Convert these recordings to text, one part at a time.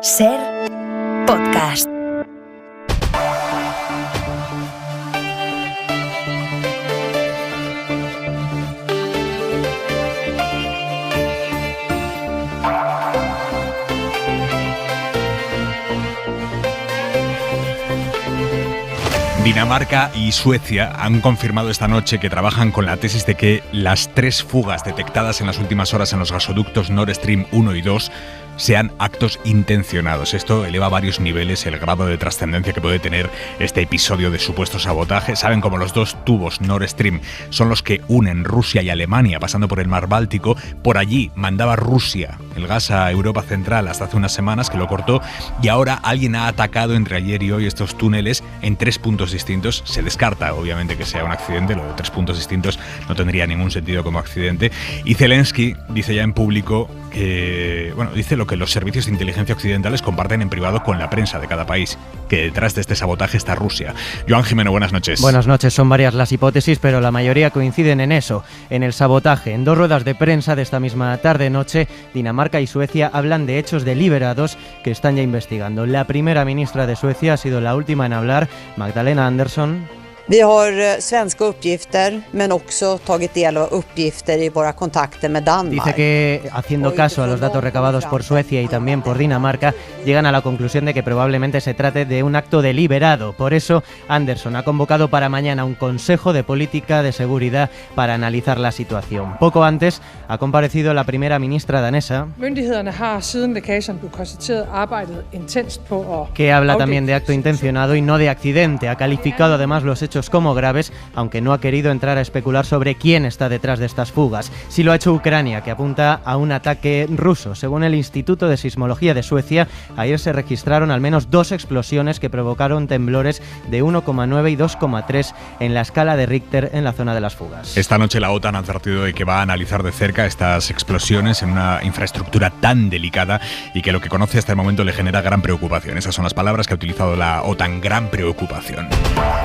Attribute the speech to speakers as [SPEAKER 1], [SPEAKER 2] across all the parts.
[SPEAKER 1] Ser podcast.
[SPEAKER 2] Dinamarca y Suecia han confirmado esta noche que trabajan con la tesis de que las 3 fugas detectadas en las últimas horas en los gasoductos Nord Stream 1 y 2 sean actos intencionados. Esto eleva a varios niveles el grado de trascendencia que puede tener este episodio de supuesto sabotaje. Saben, como los 2 tubos Nord Stream son los que unen Rusia y Alemania pasando por el mar Báltico, por allí mandaba Rusia el gas a Europa Central hasta hace unas semanas, que lo cortó, y ahora alguien ha atacado entre ayer y hoy estos túneles en 3 puntos distintos. Se descarta, obviamente, que sea un accidente. Lo de 3 puntos distintos no tendría ningún sentido como accidente. Y Zelensky dice ya en público que, dice lo que los servicios de inteligencia occidentales comparten en privado con la prensa de cada país, que detrás de este sabotaje está Rusia. Joan Jimeno, buenas noches.
[SPEAKER 3] Buenas noches. Son varias las hipótesis, pero la mayoría coinciden en eso, en el sabotaje. En 2 ruedas de prensa de esta misma tarde-noche, Dinamarca y Suecia hablan de hechos deliberados que están ya investigando. La primera ministra de Suecia ha sido la última en hablar, Magdalena Andersson.
[SPEAKER 4] Vi har svenska uppgifter, men också tagit del av uppgifter i våra kontakter med Danmark.
[SPEAKER 3] Dice que, haciendo caso a los datos recabados por Suecia y también por Dinamarca, llegan a la conclusión de que probablemente se trate de un acto deliberado. Por eso, Andersson ha convocado para mañana un Consejo de Política de Seguridad para analizar la situación. Poco antes ha comparecido la primera ministra danesa, que habla también de acto intencionado y no de accidente. Ha calificado además los hechos como graves, aunque no ha querido entrar a especular sobre quién está detrás de estas fugas. Sí lo ha hecho Ucrania, que apunta a un ataque ruso. Según el Instituto de Sismología de Suecia, ayer se registraron al menos 2 explosiones que provocaron temblores de 1,9 y 2,3 en la escala de Richter en la zona de las fugas.
[SPEAKER 2] Esta noche la OTAN ha advertido de que va a analizar de cerca estas explosiones en una infraestructura tan delicada y que lo que conoce hasta el momento le genera gran preocupación. Esas son las palabras que ha utilizado la OTAN, gran preocupación.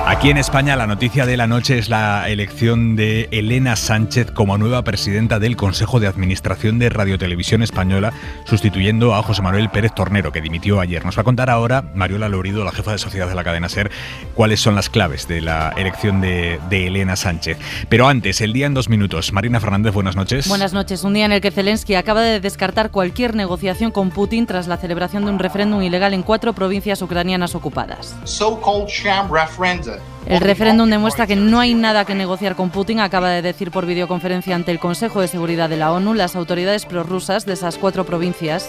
[SPEAKER 2] Aquí en España, la noticia de la noche es la elección de Elena Sánchez como nueva presidenta del Consejo de Administración de Radio Televisión Española, sustituyendo a José Manuel Pérez Tornero, que dimitió ayer. Nos va a contar ahora Mariola Lourido, la jefa de sociedad de la cadena SER, cuáles son las claves de la elección de Elena Sánchez. Pero antes, el día en 2 minutos. Marina Fernández, buenas noches.
[SPEAKER 5] Buenas noches. Un día en el que Zelensky acaba de descartar cualquier negociación con Putin tras la celebración de un referéndum ilegal en 4 provincias ucranianas ocupadas. El referéndum demuestra que no hay nada que negociar con Putin, acaba de decir por videoconferencia ante el Consejo de Seguridad de la ONU. Las autoridades prorrusas de esas 4 provincias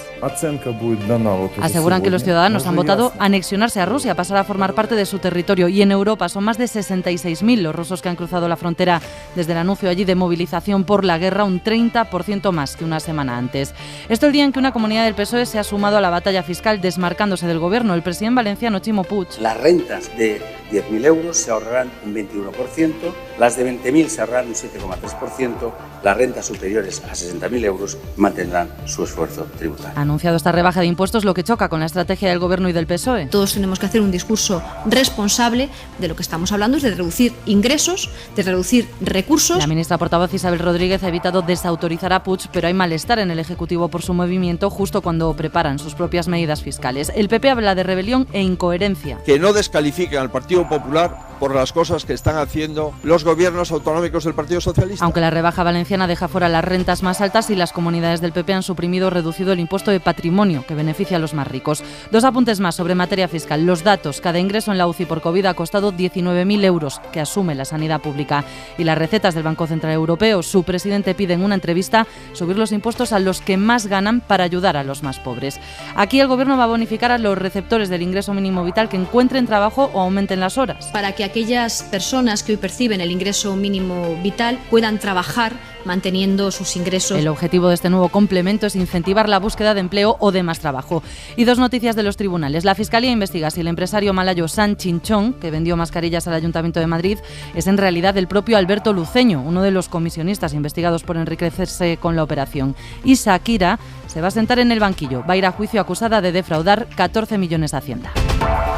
[SPEAKER 5] aseguran que los ciudadanos han votado anexionarse a Rusia, pasar a formar parte de su territorio. Y en Europa son más de 66.000 los rusos que han cruzado la frontera desde el anuncio allí de movilización por la guerra, un 30% más que una semana antes. Esto el día en que una comunidad del PSOE se ha sumado a la batalla fiscal desmarcándose del gobierno. El presidente valenciano, Chimo Puig.
[SPEAKER 6] Las rentas de 10.000 euros se ahorrarán un 21%, las de 20.000 se ahorrarán un 7,3%, las rentas superiores a 60.000 euros mantendrán su esfuerzo tributario.
[SPEAKER 5] Ha anunciado esta rebaja de impuestos, lo que choca con la estrategia del Gobierno y del PSOE.
[SPEAKER 7] Todos tenemos que hacer un discurso responsable. De lo que estamos hablando es de reducir ingresos, de reducir recursos.
[SPEAKER 5] La ministra portavoz Isabel Rodríguez ha evitado desautorizar a Puig, pero hay malestar en el Ejecutivo por su movimiento justo cuando preparan sus propias medidas fiscales. El PP habla de rebelión e incoherencia.
[SPEAKER 8] Que no descalifiquen al Partido Popular por las cosas que están haciendo los gobiernos autonómicos del Partido Socialista.
[SPEAKER 5] Aunque la rebaja valenciana deja fuera las rentas más altas y las comunidades del PP han suprimido o reducido el impuesto de patrimonio, que beneficia a los más ricos. 2 apuntes más sobre materia fiscal. Los datos: cada ingreso en la UCI por COVID ha costado 19.000 euros, que asume la sanidad pública. Y las recetas del Banco Central Europeo. Su presidente pide en una entrevista subir los impuestos a los que más ganan para ayudar a los más pobres. Aquí el Gobierno va a bonificar a los receptores del ingreso mínimo vital que encuentren trabajo o aumenten las horas.
[SPEAKER 7] Para que aquellas personas que hoy perciben el ingreso mínimo vital puedan trabajar manteniendo sus ingresos.
[SPEAKER 5] El objetivo de este nuevo complemento es incentivar la búsqueda de empleo o de más trabajo. Y 2 noticias de los tribunales. La Fiscalía investiga si el empresario malayo San Chinchón, que vendió mascarillas al Ayuntamiento de Madrid, es en realidad el propio Alberto Luceño, uno de los comisionistas investigados por enriquecerse con la operación. Y Shakira se va a sentar en el banquillo. Va a ir a juicio acusada de defraudar 14 millones a Hacienda.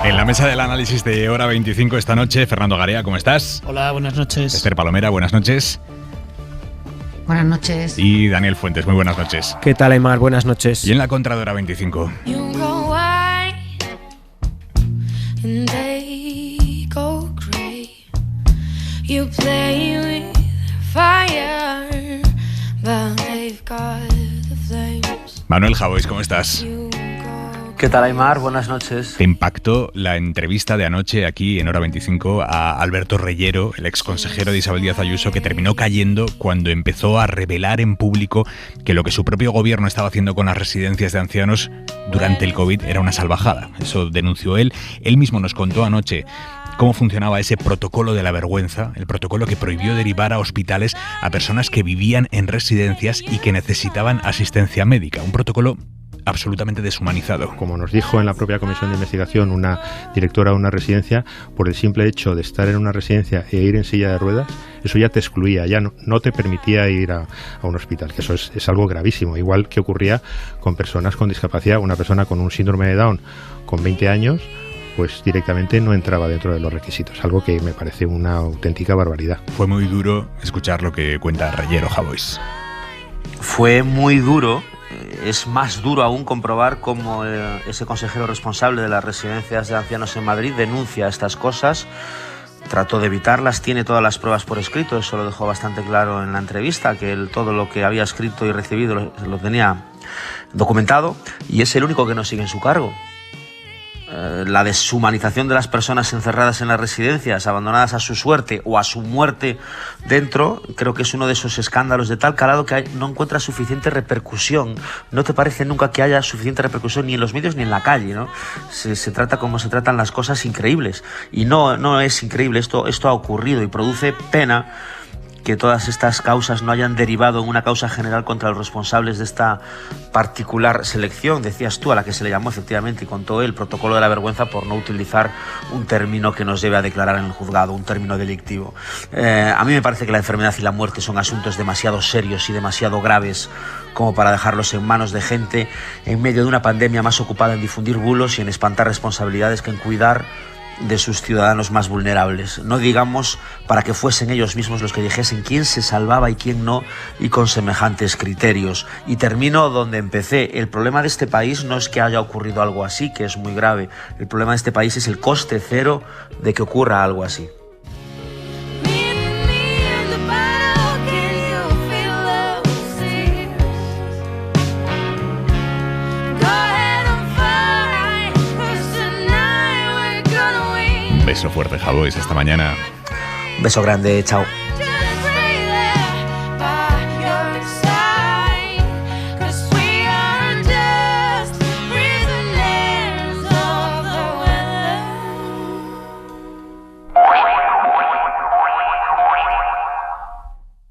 [SPEAKER 2] En la mesa del análisis de Hora 25 esta noche, Fernando Garea, ¿cómo estás?
[SPEAKER 9] Hola, buenas noches.
[SPEAKER 2] Esther Palomera, buenas noches.
[SPEAKER 9] Buenas noches.
[SPEAKER 2] Y Daniel Fuentes, muy buenas noches.
[SPEAKER 10] ¿Qué tal, Aymar? Buenas noches.
[SPEAKER 2] Y en la contra de Hora 25. Manuel Javois, ¿cómo estás?
[SPEAKER 11] ¿Qué tal, Aymar? Buenas noches.
[SPEAKER 2] Te impactó la entrevista de anoche aquí en Hora 25 a Alberto Reyero, el exconsejero de Isabel Díaz Ayuso, que terminó cayendo cuando empezó a revelar en público que lo que su propio gobierno estaba haciendo con las residencias de ancianos durante el COVID era una salvajada. Eso denunció él. Él mismo nos contó anoche cómo funcionaba ese protocolo de la vergüenza, el protocolo que prohibió derivar a hospitales a personas que vivían en residencias y que necesitaban asistencia médica. Un protocolo absolutamente deshumanizado.
[SPEAKER 12] Como nos dijo en la propia comisión de investigación una directora de una residencia, por el simple hecho de estar en una residencia e ir en silla de ruedas, eso ya te excluía, ya no te permitía ir a un hospital, que eso es algo gravísimo, igual que ocurría con personas con discapacidad. Una persona con un síndrome de Down con 20 años, pues directamente no entraba dentro de los requisitos, algo que me parece una auténtica barbaridad.
[SPEAKER 2] Fue muy duro escuchar lo que cuenta Reyero, Javois.
[SPEAKER 11] Fue muy duro. Es más duro aún comprobar cómo ese consejero responsable de las residencias de ancianos en Madrid denuncia estas cosas, trató de evitarlas, tiene todas las pruebas por escrito, eso lo dejó bastante claro en la entrevista, que él todo lo que había escrito y recibido lo tenía documentado, y es el único que no sigue en su cargo. La deshumanización de las personas encerradas en las residencias, abandonadas a su suerte o a su muerte dentro, creo que es uno de esos escándalos de tal calado que no encuentra suficiente repercusión. No te parece nunca que haya suficiente repercusión ni en los medios ni en la calle, ¿no? Se trata como se tratan las cosas increíbles. Y no es increíble, esto ha ocurrido y produce pena que todas estas causas no hayan derivado en una causa general contra los responsables de esta particular selección, decías tú, a la que se le llamó efectivamente, y contó el protocolo de la vergüenza, por no utilizar un término que nos lleve a declarar en el juzgado, un término delictivo. A mí me parece que la enfermedad y la muerte son asuntos demasiado serios y demasiado graves como para dejarlos en manos de gente en medio de una pandemia más ocupada en difundir bulos y en espantar responsabilidades que en cuidar de sus ciudadanos más vulnerables. No digamos para que fuesen ellos mismos los que dijesen quién se salvaba y quién no, y con semejantes criterios. Y termino donde empecé. El problema de este país no es que haya ocurrido algo así, que es muy grave. El problema de este país es el coste cero de que ocurra algo así.
[SPEAKER 2] Beso fuerte, Javois, esta mañana.
[SPEAKER 11] Un beso grande, chao.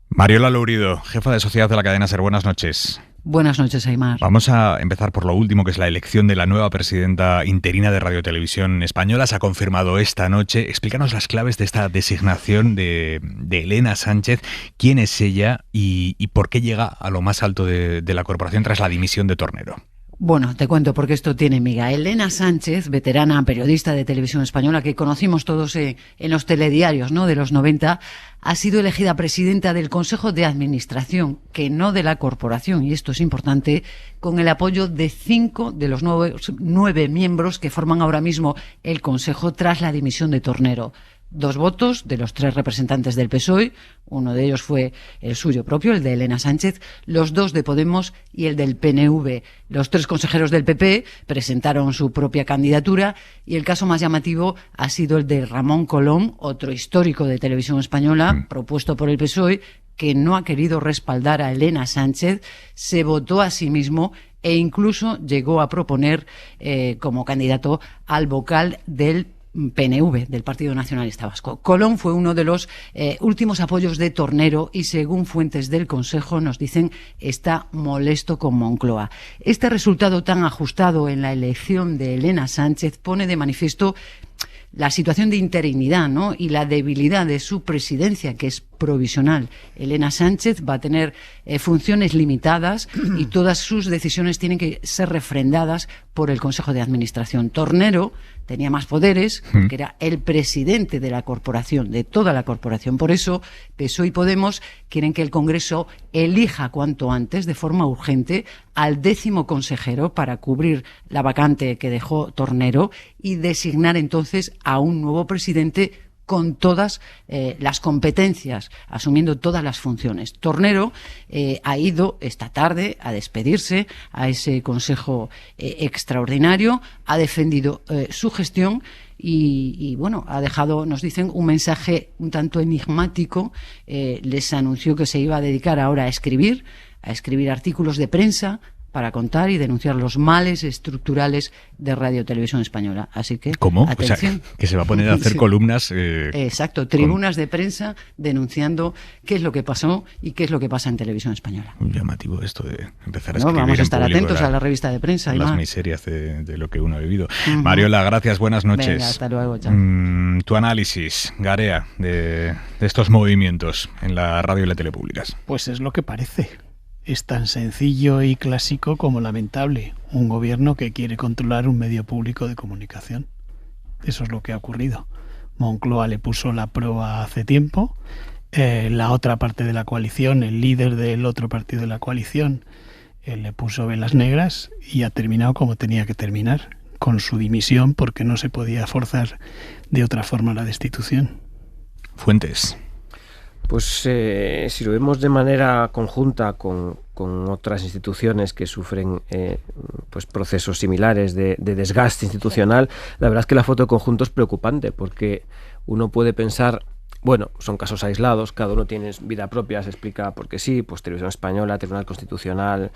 [SPEAKER 2] Mariola Lourido, jefa de sociedad de la cadena SER, buenas noches.
[SPEAKER 13] Buenas noches, Aymar.
[SPEAKER 2] Vamos a empezar por lo último, que es la elección de la nueva presidenta interina de Radio Televisión Española. Se ha confirmado esta noche. Explícanos las claves de esta designación de Elena Sánchez. ¿Quién es ella y por qué llega a lo más alto de la corporación tras la dimisión de Tornero?
[SPEAKER 13] Bueno, te cuento porque esto tiene miga. Elena Sánchez, veterana periodista de Televisión Española, que conocimos todos en los telediarios, ¿no?, de los 90, ha sido elegida presidenta del Consejo de Administración, que no de la corporación, y esto es importante, con el apoyo de 5 de los 9 miembros que forman ahora mismo el Consejo tras la dimisión de Tornero. 2 votos de los 3 representantes del PSOE, uno de ellos fue el suyo propio, el de Elena Sánchez, los 2 de Podemos y el del PNV. Los 3 consejeros del PP presentaron su propia candidatura y el caso más llamativo ha sido el de Ramón Colom, otro histórico de Televisión Española, propuesto por el PSOE, que no ha querido respaldar a Elena Sánchez, se votó a sí mismo e incluso llegó a proponer como candidato al vocal del PNV, del Partido Nacionalista Vasco. Colom fue uno de los últimos apoyos de Tornero y, según fuentes del Consejo, nos dicen, está molesto con Moncloa. Este resultado tan ajustado en la elección de Elena Sánchez pone de manifiesto la situación de interinidad, ¿no?, y la debilidad de su presidencia, que es provisional. Elena Sánchez va a tener funciones limitadas y todas sus decisiones tienen que ser refrendadas por el Consejo de Administración. Tornero tenía más poderes, que era el presidente de la corporación, de toda la corporación. Por eso, PSOE y Podemos quieren que el Congreso elija cuanto antes, de forma urgente, al 10º consejero para cubrir la vacante que dejó Tornero y designar entonces a un nuevo presidente con todas las competencias, asumiendo todas las funciones. Tornero ha ido esta tarde a despedirse a ese consejo extraordinario, ha defendido su gestión y bueno, ha dejado, nos dicen, un mensaje un tanto enigmático. Les anunció que se iba a dedicar ahora a escribir artículos de prensa para contar y denunciar los males estructurales de Radio Televisión Española. Así que,
[SPEAKER 2] ¿cómo?
[SPEAKER 13] atención.
[SPEAKER 2] O sea, que se va a poner a hacer columnas.
[SPEAKER 13] Exacto, tribunas de prensa denunciando qué es lo que pasó y qué es lo que pasa en Televisión Española.
[SPEAKER 2] Muy llamativo esto de empezar a escribir.
[SPEAKER 13] Vamos a estar atentos a la revista de prensa.
[SPEAKER 2] Las miserias de lo que uno ha vivido. Mariola, gracias, buenas noches.
[SPEAKER 13] Venga, hasta luego, chao.
[SPEAKER 2] Tu análisis, Garea, de estos movimientos en la radio y la tele públicas.
[SPEAKER 9] Pues es lo que parece. Es tan sencillo y clásico como lamentable. Un gobierno que quiere controlar un medio público de comunicación. Eso es lo que ha ocurrido. Moncloa le puso la proa hace tiempo. La otra parte de la coalición, el líder del otro partido de la coalición, le puso velas negras y ha terminado como tenía que terminar, con su dimisión, porque no se podía forzar de otra forma la destitución.
[SPEAKER 2] Fuentes.
[SPEAKER 10] Pues si lo vemos de manera conjunta con otras instituciones que sufren pues procesos similares de desgaste institucional, la verdad es que la foto de conjunto es preocupante, porque uno puede pensar, bueno, son casos aislados, cada uno tiene vida propia, se explica por qué sí, pues Televisión Española, Tribunal Constitucional,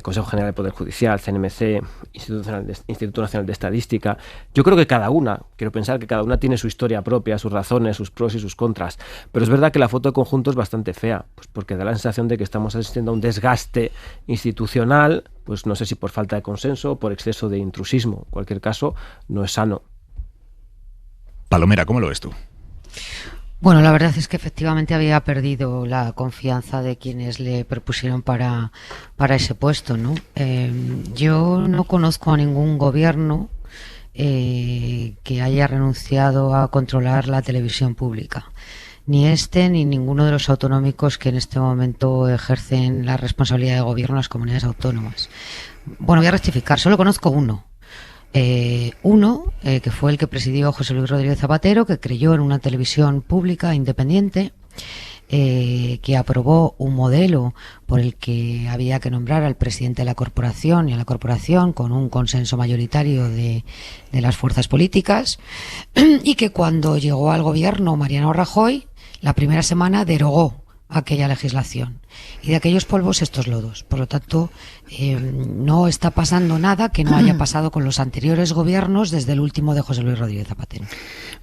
[SPEAKER 10] Consejo General del Poder Judicial, CNMC, Instituto Nacional de Estadística. Yo creo que quiero pensar que cada una tiene su historia propia, sus razones, sus pros y sus contras. Pero es verdad que la foto de conjunto es bastante fea, pues porque da la sensación de que estamos asistiendo a un desgaste institucional, pues no sé si por falta de consenso o por exceso de intrusismo. En cualquier caso, no es sano.
[SPEAKER 2] Palomera, ¿cómo lo ves tú?
[SPEAKER 14] Bueno, la verdad es que efectivamente había perdido la confianza de quienes le propusieron para ese puesto, ¿no? Yo no conozco a ningún gobierno que haya renunciado a controlar la televisión pública. Ni este ni ninguno de los autonómicos que en este momento ejercen la responsabilidad de gobierno en las comunidades autónomas. Bueno, voy a rectificar, solo conozco uno. Que fue el que presidió José Luis Rodríguez Zapatero, que creyó en una televisión pública independiente, que aprobó un modelo por el que había que nombrar al presidente de la corporación y a la corporación con un consenso mayoritario de las fuerzas políticas, y que cuando llegó al gobierno Mariano Rajoy, la primera semana derogó aquella legislación, y de aquellos polvos estos lodos. Por lo tanto, no está pasando nada que no haya pasado con los anteriores gobiernos desde el último de José Luis Rodríguez Zapatero.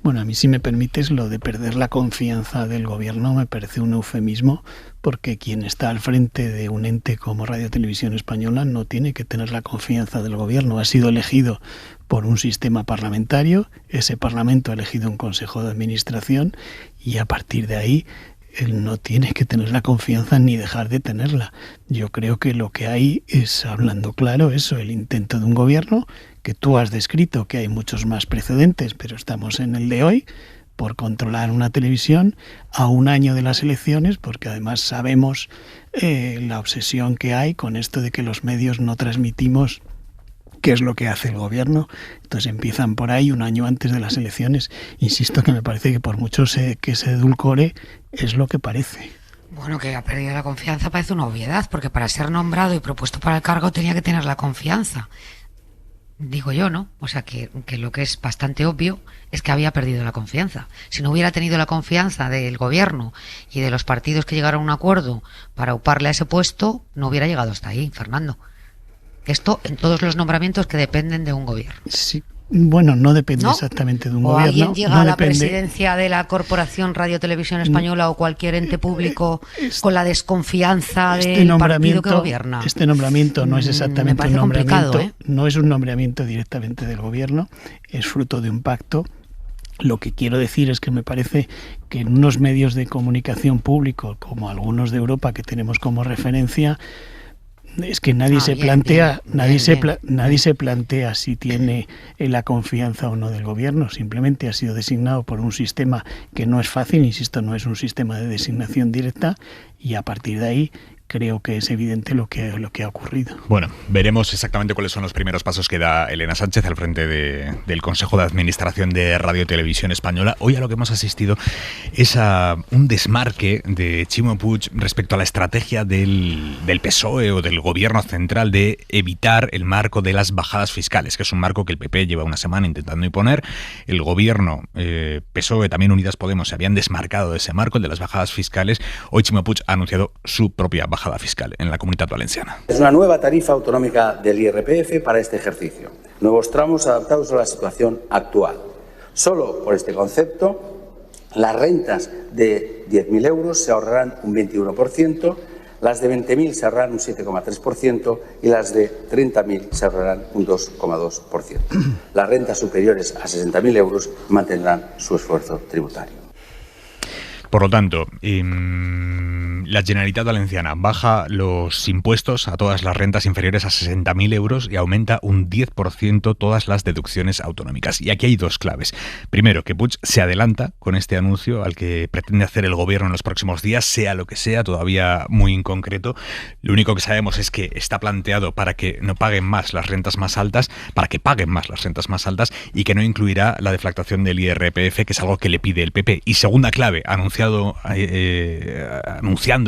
[SPEAKER 9] Bueno, a mí, si me permites, lo de perder la confianza del gobierno me parece un eufemismo, porque quien está al frente de un ente como Radio Televisión Española no tiene que tener la confianza del gobierno. Ha sido elegido por un sistema parlamentario, ese parlamento ha elegido un consejo de administración y a partir de ahí él no tiene que tener la confianza ni dejar de tenerla. Yo creo que lo que hay es, hablando claro, eso, el intento de un gobierno que tú has descrito, que hay muchos más precedentes, pero estamos en el de hoy, por controlar una televisión a un año de las elecciones, porque además sabemos la obsesión que hay con esto de que los medios no transmitimos qué es lo que hace el gobierno. Entonces empiezan por ahí un año antes de las elecciones. Insisto que me parece que por mucho que se edulcore, es lo que parece.
[SPEAKER 14] Bueno, que ha perdido la confianza parece una obviedad, porque para ser nombrado y propuesto para el cargo tenía que tener la confianza. Digo yo, ¿no? O sea, que lo que es bastante obvio es que había perdido la confianza. Si no hubiera tenido la confianza del gobierno y de los partidos que llegaron a un acuerdo para uparle a ese puesto, no hubiera llegado hasta ahí, Fernando. Esto en todos los nombramientos que dependen de un gobierno.
[SPEAKER 9] Sí, bueno, no depende exactamente de un gobierno.
[SPEAKER 14] O alguien llega
[SPEAKER 9] no
[SPEAKER 14] a la
[SPEAKER 9] depende...
[SPEAKER 14] presidencia de la Corporación Radio Televisión Española o cualquier ente público con la desconfianza del partido que gobierna.
[SPEAKER 9] Este nombramiento no es exactamente un nombramiento,
[SPEAKER 14] complicado,
[SPEAKER 9] no es un nombramiento directamente del gobierno, es fruto de un pacto Lo que quiero decir es que me parece que en unos medios de comunicación público, como algunos de Europa que tenemos como referencia, es que nadie se plantea si tiene la confianza o no del gobierno. Simplemente ha sido designado por un sistema que no es fácil, insisto, no es un sistema de designación directa, y a partir de ahí creo que es evidente lo que ha ocurrido.
[SPEAKER 2] Bueno, veremos exactamente cuáles son los primeros pasos que da Elena Sánchez al frente del Consejo de Administración de Radio y Televisión Española. Hoy a lo que hemos asistido es a un desmarque de Ximo Puig respecto a la estrategia del PSOE o del Gobierno central de evitar el marco de las bajadas fiscales, que es un marco que el PP lleva una semana intentando imponer. El Gobierno, PSOE, también Unidas Podemos, se habían desmarcado de ese marco, el de las bajadas fiscales. Hoy Ximo Puig ha anunciado su propia bajada fiscal en la Comunitat Valenciana.
[SPEAKER 6] Es una nueva tarifa autonómica del IRPF para este ejercicio. Nuevos tramos adaptados a la situación actual. Solo por este concepto, las rentas de 10.000 euros se ahorrarán un 21%, las de 20.000 se ahorrarán un 7,3% y las de 30.000 se ahorrarán un 2,2%. Las rentas superiores a 60.000 euros mantendrán su esfuerzo tributario.
[SPEAKER 2] Por lo tanto, la Generalitat Valenciana baja los impuestos a todas las rentas inferiores a 60.000 euros y aumenta un 10% todas las deducciones autonómicas. Y aquí hay dos claves. Primero, que Puig se adelanta con este anuncio al que pretende hacer el gobierno en los próximos días, sea lo que sea, todavía muy inconcreto. Lo único que sabemos es que está planteado para que no paguen más las rentas más altas, para que paguen más las rentas más altas, y que no incluirá la deflactación del IRPF, que es algo que le pide el PP. Y segunda clave, anunciando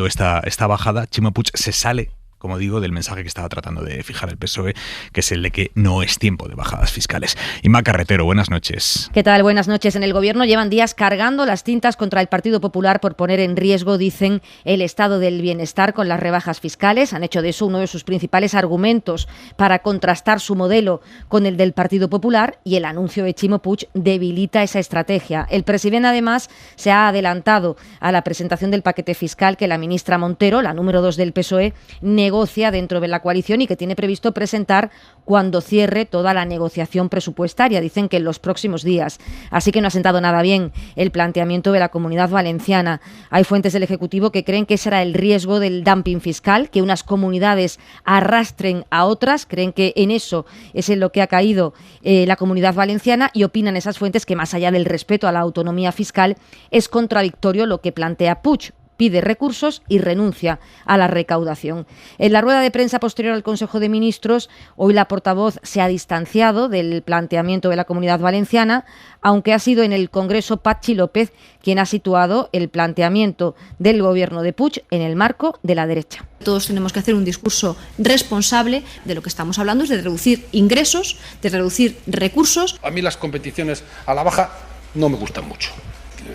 [SPEAKER 2] esta bajada, Ximo Puig se sale, como digo, del mensaje que estaba tratando de fijar el PSOE, que es el de que no es tiempo de bajadas fiscales. Inma Carretero, buenas noches.
[SPEAKER 15] ¿Qué tal? Buenas noches. En el Gobierno llevan días cargando las tintas contra el Partido Popular por poner en riesgo, dicen, el estado del bienestar con las rebajas fiscales. Han hecho de eso uno de sus principales argumentos para contrastar su modelo con el del Partido Popular, y el anuncio de Ximo Puig debilita esa estrategia. El presidente, además, se ha adelantado a la presentación del paquete fiscal que la ministra Montero, la número 2 del PSOE, negocia dentro de la coalición y que tiene previsto presentar cuando cierre toda la negociación presupuestaria. Dicen que en los próximos días. Así que no ha sentado nada bien el planteamiento de la Comunidad Valenciana. Hay fuentes del Ejecutivo que creen que ese era el riesgo del dumping fiscal, que unas comunidades arrastren a otras. Creen que en eso es en lo que ha caído la Comunidad Valenciana, y opinan esas fuentes que, más allá del respeto a la autonomía fiscal, es contradictorio lo que plantea Puig. Pide recursos y renuncia a la recaudación. En la rueda de prensa posterior al Consejo de Ministros, hoy la portavoz se ha distanciado del planteamiento de la Comunidad Valenciana, aunque ha sido en el Congreso Patxi López quien ha situado el planteamiento del Gobierno de Puig en el marco de la derecha.
[SPEAKER 7] Todos tenemos que hacer un discurso responsable. De lo que estamos hablando es de reducir ingresos, de reducir recursos.
[SPEAKER 16] A mí las competiciones a la baja no me gustan mucho.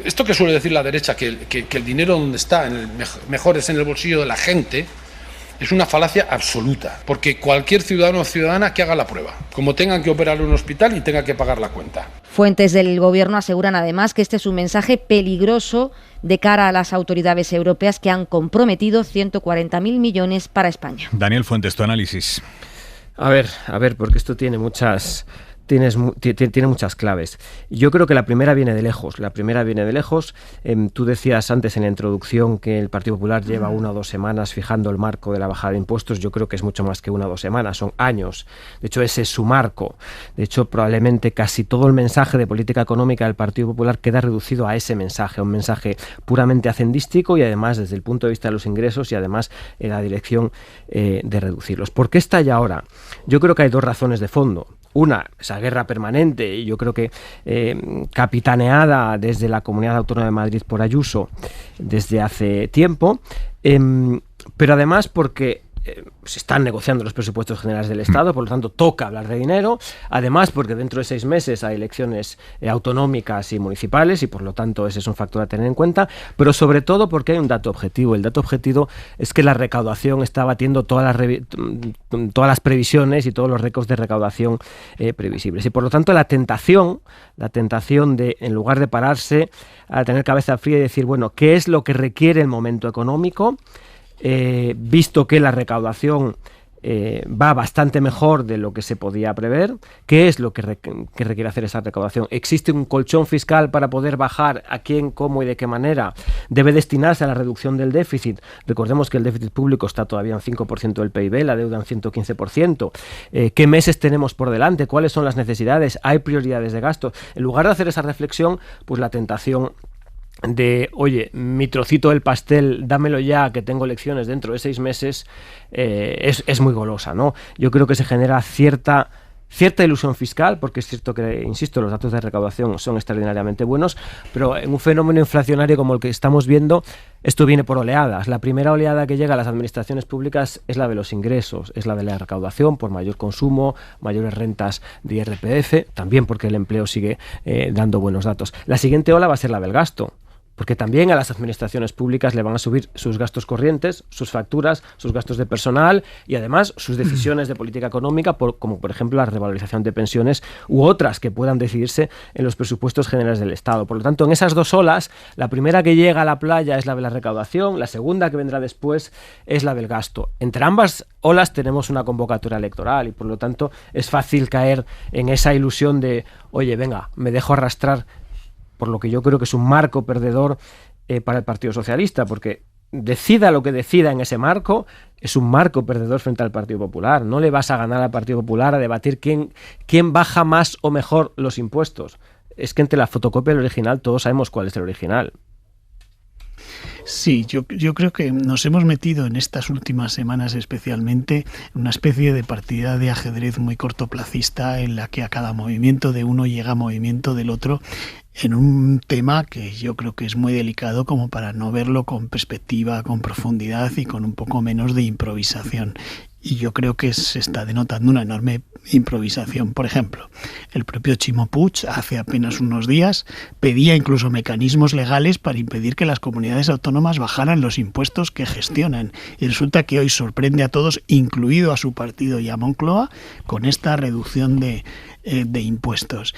[SPEAKER 16] Esto que suele decir la derecha, que el dinero donde está, mejor es en el bolsillo de la gente, es una falacia absoluta. Porque cualquier ciudadano o ciudadana que haga la prueba, como tengan que operar en un hospital y tenga que pagar la cuenta.
[SPEAKER 15] Fuentes del Gobierno aseguran además que este es un mensaje peligroso de cara a las autoridades europeas, que han comprometido 140.000 millones para España.
[SPEAKER 2] Daniel Fuentes, tu análisis.
[SPEAKER 10] A ver, porque esto tiene muchas claves. Yo creo que la primera viene de lejos. Tú decías antes en la introducción que el Partido Popular lleva 1 o 2 semanas fijando el marco de la bajada de impuestos. Yo creo que es mucho más que 1 o 2 semanas, son años. De hecho, ese es su marco. De hecho, probablemente casi todo el mensaje de política económica del Partido Popular queda reducido a ese mensaje, un mensaje puramente hacendístico, y además desde el punto de vista de los ingresos, y además en la dirección de reducirlos. ¿Por qué estalla ahora? Yo creo que hay 2 razones de fondo. Una, esa guerra permanente, y yo creo que capitaneada desde la Comunidad Autónoma de Madrid por Ayuso desde hace tiempo, pero además porque se están negociando los presupuestos generales del Estado, por lo tanto toca hablar de dinero, además porque dentro de 6 meses hay elecciones autonómicas y municipales, y por lo tanto ese es un factor a tener en cuenta, pero sobre todo porque hay un dato objetivo. El dato objetivo es que la recaudación está batiendo todas las previsiones y todos los récords de recaudación previsibles, y por lo tanto la tentación de, en lugar de pararse a tener cabeza fría y decir, bueno, ¿qué es lo que requiere el momento económico? Visto que la recaudación va bastante mejor de lo que se podía prever. ¿Qué es lo que requiere hacer esa recaudación? ¿Existe un colchón fiscal para poder bajar a quién, cómo y de qué manera? ¿Debe destinarse a la reducción del déficit? Recordemos que el déficit público está todavía en 5% del PIB, la deuda en 115%. ¿Qué meses tenemos por delante? ¿Cuáles son las necesidades? ¿Hay prioridades de gasto? En lugar de hacer esa reflexión, pues la tentación de, oye, mi trocito del pastel, dámelo ya, que tengo elecciones dentro de 6 meses, es muy golosa, ¿no? Yo creo que se genera cierta ilusión fiscal, porque es cierto que, insisto, los datos de recaudación son extraordinariamente buenos, pero en un fenómeno inflacionario como el que estamos viendo, esto viene por oleadas. La primera oleada que llega a las administraciones públicas es la de los ingresos, es la de la recaudación por mayor consumo, mayores rentas de IRPF, también porque el empleo sigue dando buenos datos. La siguiente ola va a ser la del gasto, porque también a las administraciones públicas le van a subir sus gastos corrientes, sus facturas, sus gastos de personal y además sus decisiones de política económica, como por ejemplo la revalorización de pensiones u otras que puedan decidirse en los presupuestos generales del Estado. Por lo tanto, en esas 2 olas, la primera que llega a la playa es la de la recaudación, la segunda que vendrá después es la del gasto. Entre ambas olas tenemos una convocatoria electoral y por lo tanto es fácil caer en esa ilusión de, oye, venga, me dejo arrastrar por lo que yo creo que es un marco perdedor para el Partido Socialista, porque decida lo que decida en ese marco, es un marco perdedor frente al Partido Popular. No le vas a ganar al Partido Popular a debatir quién baja más o mejor los impuestos. Es que entre la fotocopia y el original todos sabemos cuál es el original.
[SPEAKER 9] Sí, yo creo que nos hemos metido en estas últimas semanas especialmente en una especie de partida de ajedrez muy cortoplacista en la que a cada movimiento de uno llega movimiento del otro, en un tema que yo creo que es muy delicado como para no verlo con perspectiva, con profundidad y con un poco menos de improvisación. Y yo creo que se está denotando una enorme improvisación. Por ejemplo, el propio Ximo Puig hace apenas unos días pedía incluso mecanismos legales para impedir que las comunidades autónomas bajaran los impuestos que gestionan. Y resulta que hoy sorprende a todos, incluido a su partido y a Moncloa, con esta reducción de impuestos.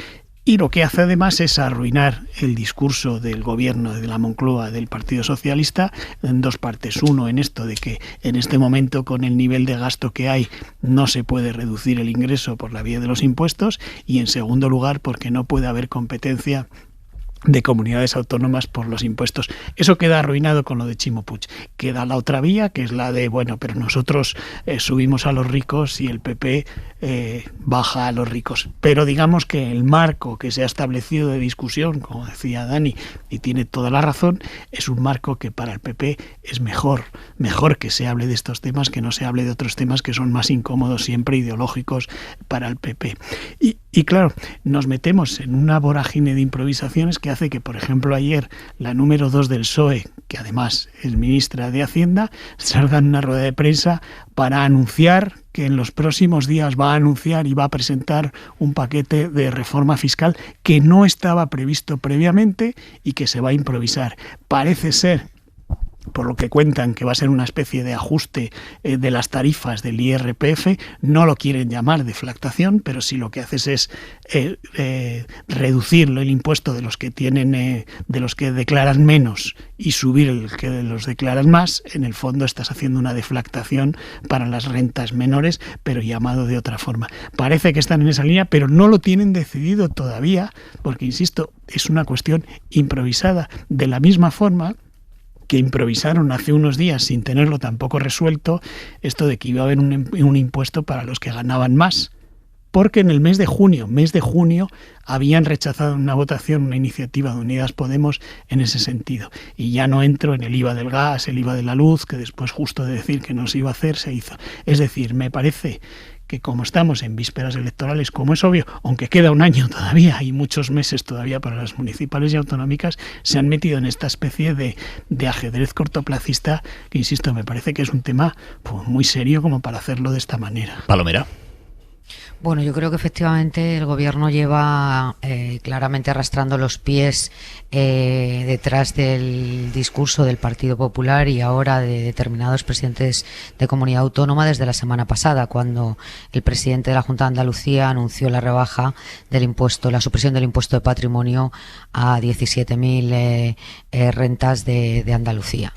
[SPEAKER 9] Y lo que hace además es arruinar el discurso del gobierno de la Moncloa del Partido Socialista en 2 partes. Uno, en esto de que en este momento, con el nivel de gasto que hay, no se puede reducir el ingreso por la vía de los impuestos, y en segundo lugar porque no puede haber competencia de comunidades autónomas por los impuestos. Eso queda arruinado con lo de Ximo Puig. Queda la otra vía, que es la de, bueno, pero nosotros subimos a los ricos y el PP baja a los ricos. Pero digamos que el marco que se ha establecido de discusión, como decía Dani, y tiene toda la razón, es un marco que para el PP es mejor que se hable de estos temas, que no se hable de otros temas que son más incómodos, siempre ideológicos para el PP. Y claro, nos metemos en una vorágine de improvisaciones que hace que, por ejemplo, ayer la número 2 del PSOE, que además es ministra de Hacienda, salga en una rueda de prensa para anunciar que en los próximos días va a anunciar y va a presentar un paquete de reforma fiscal que no estaba previsto previamente y que se va a improvisar. Parece ser, por lo que cuentan, que va a ser una especie de ajuste de las tarifas del IRPF. No lo quieren llamar deflactación, pero sí lo que haces es reducir el impuesto de los que tienen, de los que declaran menos y subir el que los declaran más. En el fondo estás haciendo una deflactación para las rentas menores, pero llamado de otra forma. Parece que están en esa línea, pero no lo tienen decidido todavía, porque, insisto, es una cuestión improvisada. De la misma forma que improvisaron hace unos días, sin tenerlo tampoco resuelto, esto de que iba a haber un impuesto para los que ganaban más. Porque en el mes de junio habían rechazado una votación, una iniciativa de Unidas Podemos en ese sentido. Y ya no entro en el IVA del gas, el IVA de la luz, que después, justo de decir que no se iba a hacer, se hizo. Es decir, me parece que como estamos en vísperas electorales, como es obvio, aunque queda un año todavía y muchos meses todavía para las municipales y autonómicas, se han metido en esta especie de ajedrez cortoplacista que, insisto, me parece que es un tema muy serio como para hacerlo de esta manera.
[SPEAKER 2] Palomera.
[SPEAKER 14] Bueno, yo creo que efectivamente el gobierno lleva claramente arrastrando los pies detrás del discurso del Partido Popular y ahora de determinados presidentes de comunidad autónoma desde la semana pasada, cuando el presidente de la Junta de Andalucía anunció la rebaja del impuesto, la supresión del impuesto de patrimonio a 17.000 rentas de Andalucía.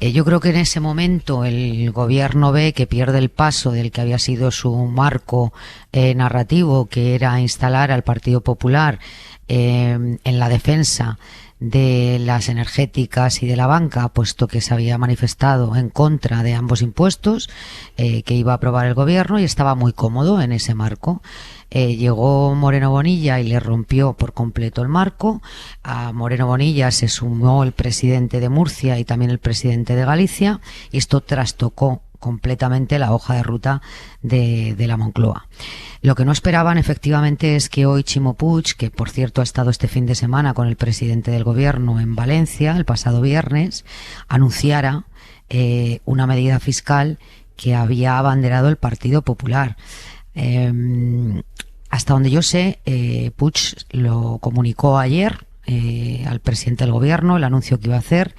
[SPEAKER 14] Yo creo que en ese momento el gobierno ve que pierde el paso del que había sido su marco narrativo, que era instalar al Partido Popular en la defensa de las energéticas y de la banca, puesto que se había manifestado en contra de ambos impuestos que iba a aprobar el gobierno, y estaba muy cómodo en ese marco. Llegó Moreno Bonilla y le rompió por completo el marco. A Moreno Bonilla se sumó el presidente de Murcia y también el presidente de Galicia, y esto trastocó completamente la hoja de ruta de la Moncloa. Lo que no esperaban efectivamente es que hoy Chimo Puig, que por cierto ha estado este fin de semana con el presidente del gobierno en Valencia el pasado viernes, anunciara una medida fiscal que había abanderado el Partido Popular. Hasta donde yo sé, Puig lo comunicó ayer al presidente del gobierno, el anuncio que iba a hacer.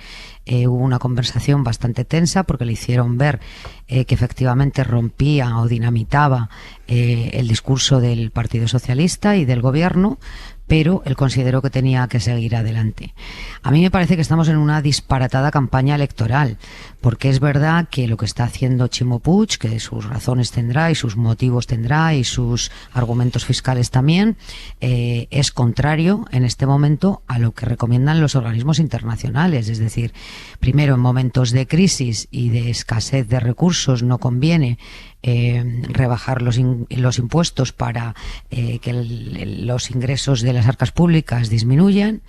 [SPEAKER 14] Hubo una conversación bastante tensa porque le hicieron ver que efectivamente rompía o dinamitaba el discurso del Partido Socialista y del gobierno, pero él consideró que tenía que seguir adelante. A mí me parece que estamos en una disparatada campaña electoral, porque es verdad que lo que está haciendo Chimo Puig, que sus razones tendrá y sus motivos tendrá y sus argumentos fiscales también, es contrario en este momento a lo que recomiendan los organismos internacionales. Es decir, primero, en momentos de crisis y de escasez de recursos no conviene rebajar los impuestos para que los ingresos de las arcas públicas disminuyan,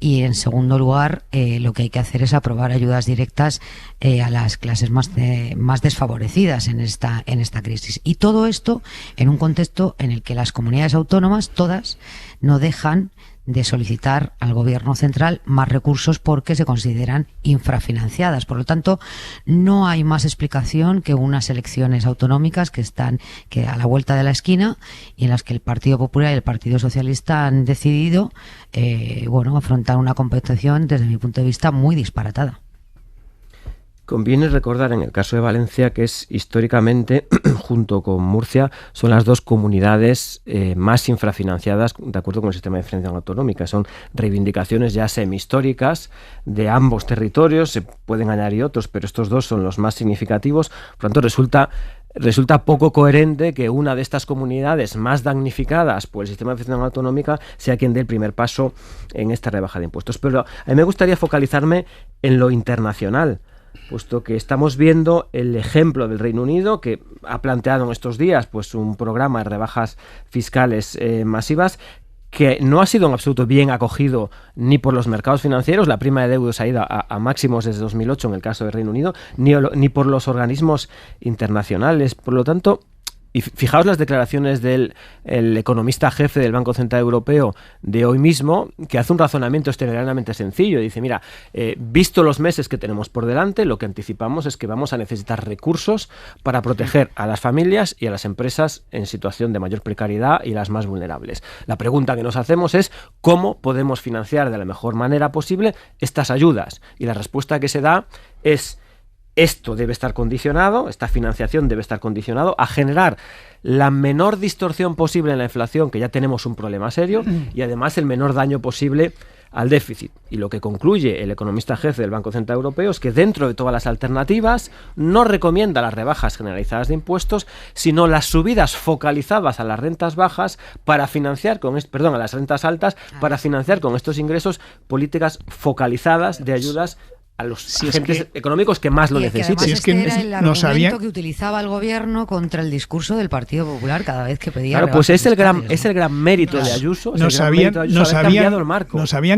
[SPEAKER 14] y en segundo lugar lo que hay que hacer es aprobar ayudas directas a las clases más desfavorecidas en esta crisis, y todo esto en un contexto en el que las comunidades autónomas todas no dejan de solicitar al gobierno central más recursos porque se consideran infrafinanciadas. Por lo tanto, no hay más explicación que unas elecciones autonómicas que están a la vuelta de la esquina y en las que el Partido Popular y el Partido Socialista han decidido afrontar una competición, desde mi punto de vista, muy disparatada.
[SPEAKER 10] Conviene recordar en el caso de Valencia que es históricamente, junto con Murcia, son las dos comunidades más infrafinanciadas de acuerdo con el sistema de financiación autonómica. Son reivindicaciones ya semihistóricas de ambos territorios, se pueden añadir otros, pero estos dos son los más significativos. Por lo tanto, resulta poco coherente que una de estas comunidades más damnificadas por el sistema de financiación autonómica sea quien dé el primer paso en esta rebaja de impuestos. Pero a mí me gustaría focalizarme en lo internacional, puesto que estamos viendo el ejemplo del Reino Unido, que ha planteado en estos días pues un programa de rebajas fiscales masivas, que no ha sido en absoluto bien acogido ni por los mercados financieros. La prima de deuda se ha ido a máximos desde 2008 en el caso del Reino Unido, ni por los organismos internacionales. Por lo tanto, y fijaos las declaraciones del economista jefe del Banco Central Europeo de hoy mismo, que hace un razonamiento extremadamente sencillo. Dice, mira, visto los meses que tenemos por delante, lo que anticipamos es que vamos a necesitar recursos para proteger a las familias y a las empresas en situación de mayor precariedad y las más vulnerables. La pregunta que nos hacemos es ¿cómo podemos financiar de la mejor manera posible estas ayudas? Y la respuesta que se da es: esto debe estar condicionado, esta financiación debe estar condicionado a generar la menor distorsión posible en la inflación, que ya tenemos un problema serio, y además el menor daño posible al déficit. Y lo que concluye el economista jefe del Banco Central Europeo es que dentro de todas las alternativas no recomienda las rebajas generalizadas de impuestos, sino las subidas focalizadas a las rentas bajas para financiar a las rentas altas, para financiar con estos ingresos políticas focalizadas de ayudas a los agentes económicos que más lo necesiten.
[SPEAKER 14] Era el argumento que utilizaba el gobierno contra el discurso del Partido Popular cada vez que pedía.
[SPEAKER 10] Claro, pues es el gran mérito de Ayuso. Nos
[SPEAKER 9] habían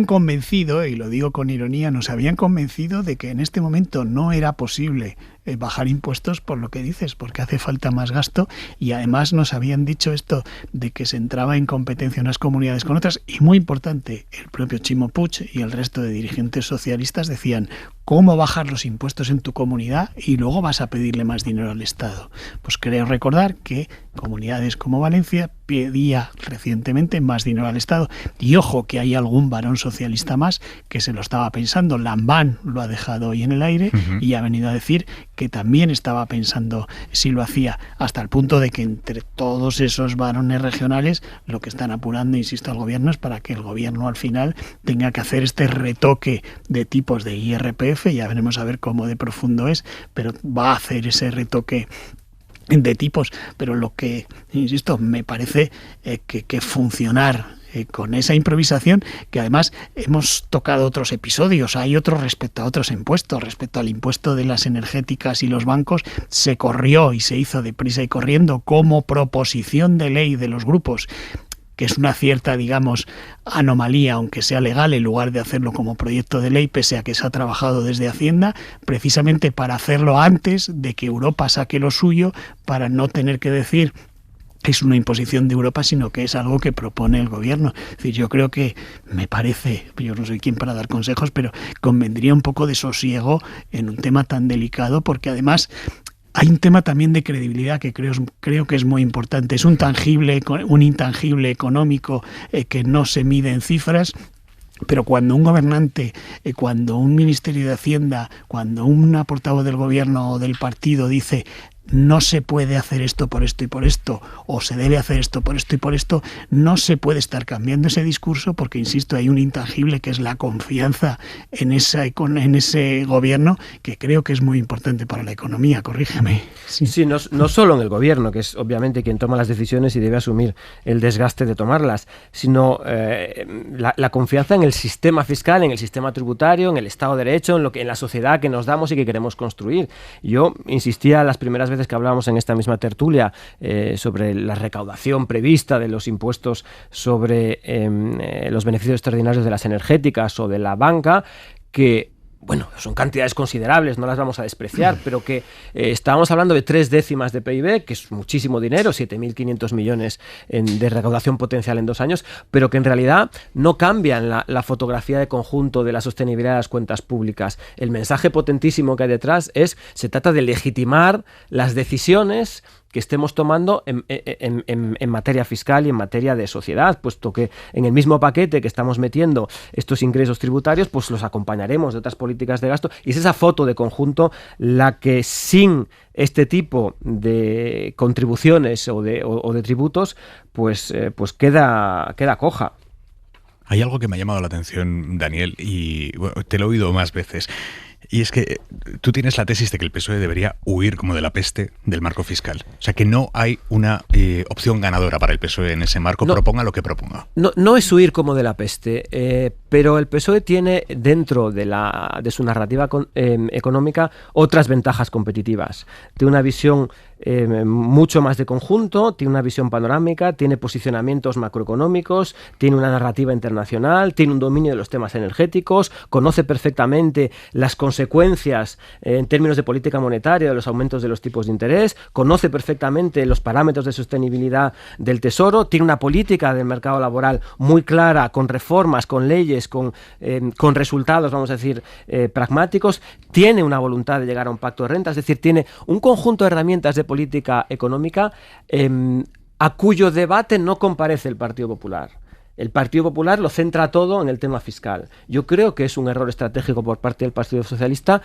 [SPEAKER 9] convencido, y lo digo con ironía, nos habían convencido de que en este momento no era posible bajar impuestos, por lo que dices, porque hace falta más gasto, y además nos habían dicho esto de que se entraba en competencia unas comunidades con otras, y muy importante, el propio Chimo Puig y el resto de dirigentes socialistas decían: cómo bajar los impuestos en tu comunidad y luego vas a pedirle más dinero al Estado. Pues creo recordar que comunidades como Valencia pedía recientemente más dinero al Estado. Y ojo que hay algún varón socialista más que se lo estaba pensando. Lambán lo ha dejado hoy en el aire y ha venido a decir que también estaba pensando si lo hacía, hasta el punto de que entre todos esos varones regionales lo que están apurando, insisto, al gobierno es para que el gobierno al final tenga que hacer este retoque de tipos de IRPF, ya veremos a ver cómo de profundo es, pero va a hacer ese retoque de tipos, pero lo que, insisto, me parece que funcionar con esa improvisación, que además hemos tocado otros episodios, hay otros respecto a otros impuestos, respecto al impuesto de las energéticas y los bancos, se corrió y se hizo deprisa y corriendo como proposición de ley de los grupos, que es una cierta, digamos, anomalía, aunque sea legal, en lugar de hacerlo como proyecto de ley, pese a que se ha trabajado desde Hacienda, precisamente para hacerlo antes de que Europa saque lo suyo, para no tener que decir que es una imposición de Europa, sino que es algo que propone el gobierno. Es decir, yo creo que me parece, yo no soy quien para dar consejos, pero convendría un poco de sosiego en un tema tan delicado, porque además hay un tema también de credibilidad que creo que es muy importante. Es un intangible económico que no se mide en cifras, pero cuando un gobernante, cuando un ministerio de Hacienda, cuando un portavoz del gobierno o del partido dice no se puede hacer esto por esto y por esto, o se debe hacer esto por esto y por esto, no se puede estar cambiando ese discurso porque, insisto, hay un intangible que es la confianza en ese gobierno, que creo que es muy importante para la economía, corrígeme.
[SPEAKER 10] Sí, no solo en el gobierno, que es obviamente quien toma las decisiones y debe asumir el desgaste de tomarlas, sino la confianza en el sistema fiscal, en el sistema tributario, en el Estado de Derecho, en la sociedad que nos damos y que queremos construir. Yo insistía las primeras veces que hablábamos en esta misma tertulia sobre la recaudación prevista de los impuestos sobre los beneficios extraordinarios de las energéticas o de la banca, que bueno, son cantidades considerables, no las vamos a despreciar, pero que estábamos hablando de 0,3 de PIB, que es muchísimo dinero, 7.500 millones de recaudación potencial en 2 años, pero que en realidad no cambian la fotografía de conjunto de la sostenibilidad de las cuentas públicas. El mensaje potentísimo que hay detrás se trata de legitimar las decisiones que estemos tomando en materia fiscal y en materia de sociedad, puesto que en el mismo paquete que estamos metiendo estos ingresos tributarios, pues los acompañaremos de otras políticas de gasto, y es esa foto de conjunto la que sin este tipo de contribuciones o de tributos, pues queda coja.
[SPEAKER 2] Hay algo que me ha llamado la atención, Daniel, y bueno, te lo he oído más veces. Y es que tú tienes la tesis de que el PSOE debería huir como de la peste del marco fiscal. O sea, que no hay una opción ganadora para el PSOE en ese marco, proponga lo que proponga.
[SPEAKER 10] No es huir como de la peste, pero el PSOE tiene dentro de su narrativa económica otras ventajas competitivas. Tiene una visión mucho más de conjunto, tiene una visión panorámica, tiene posicionamientos macroeconómicos, tiene una narrativa internacional, tiene un dominio de los temas energéticos, conoce perfectamente las consecuencias en términos de política monetaria de los aumentos de los tipos de interés, conoce perfectamente los parámetros de sostenibilidad del Tesoro, tiene una política del mercado laboral muy clara, con reformas, con leyes, con resultados, vamos a decir, pragmáticos, tiene una voluntad de llegar a un pacto de renta, es decir, tiene un conjunto de herramientas de política económica a cuyo debate no comparece el Partido Popular. El Partido Popular lo centra todo en el tema fiscal. Yo creo que es un error estratégico por parte del Partido Socialista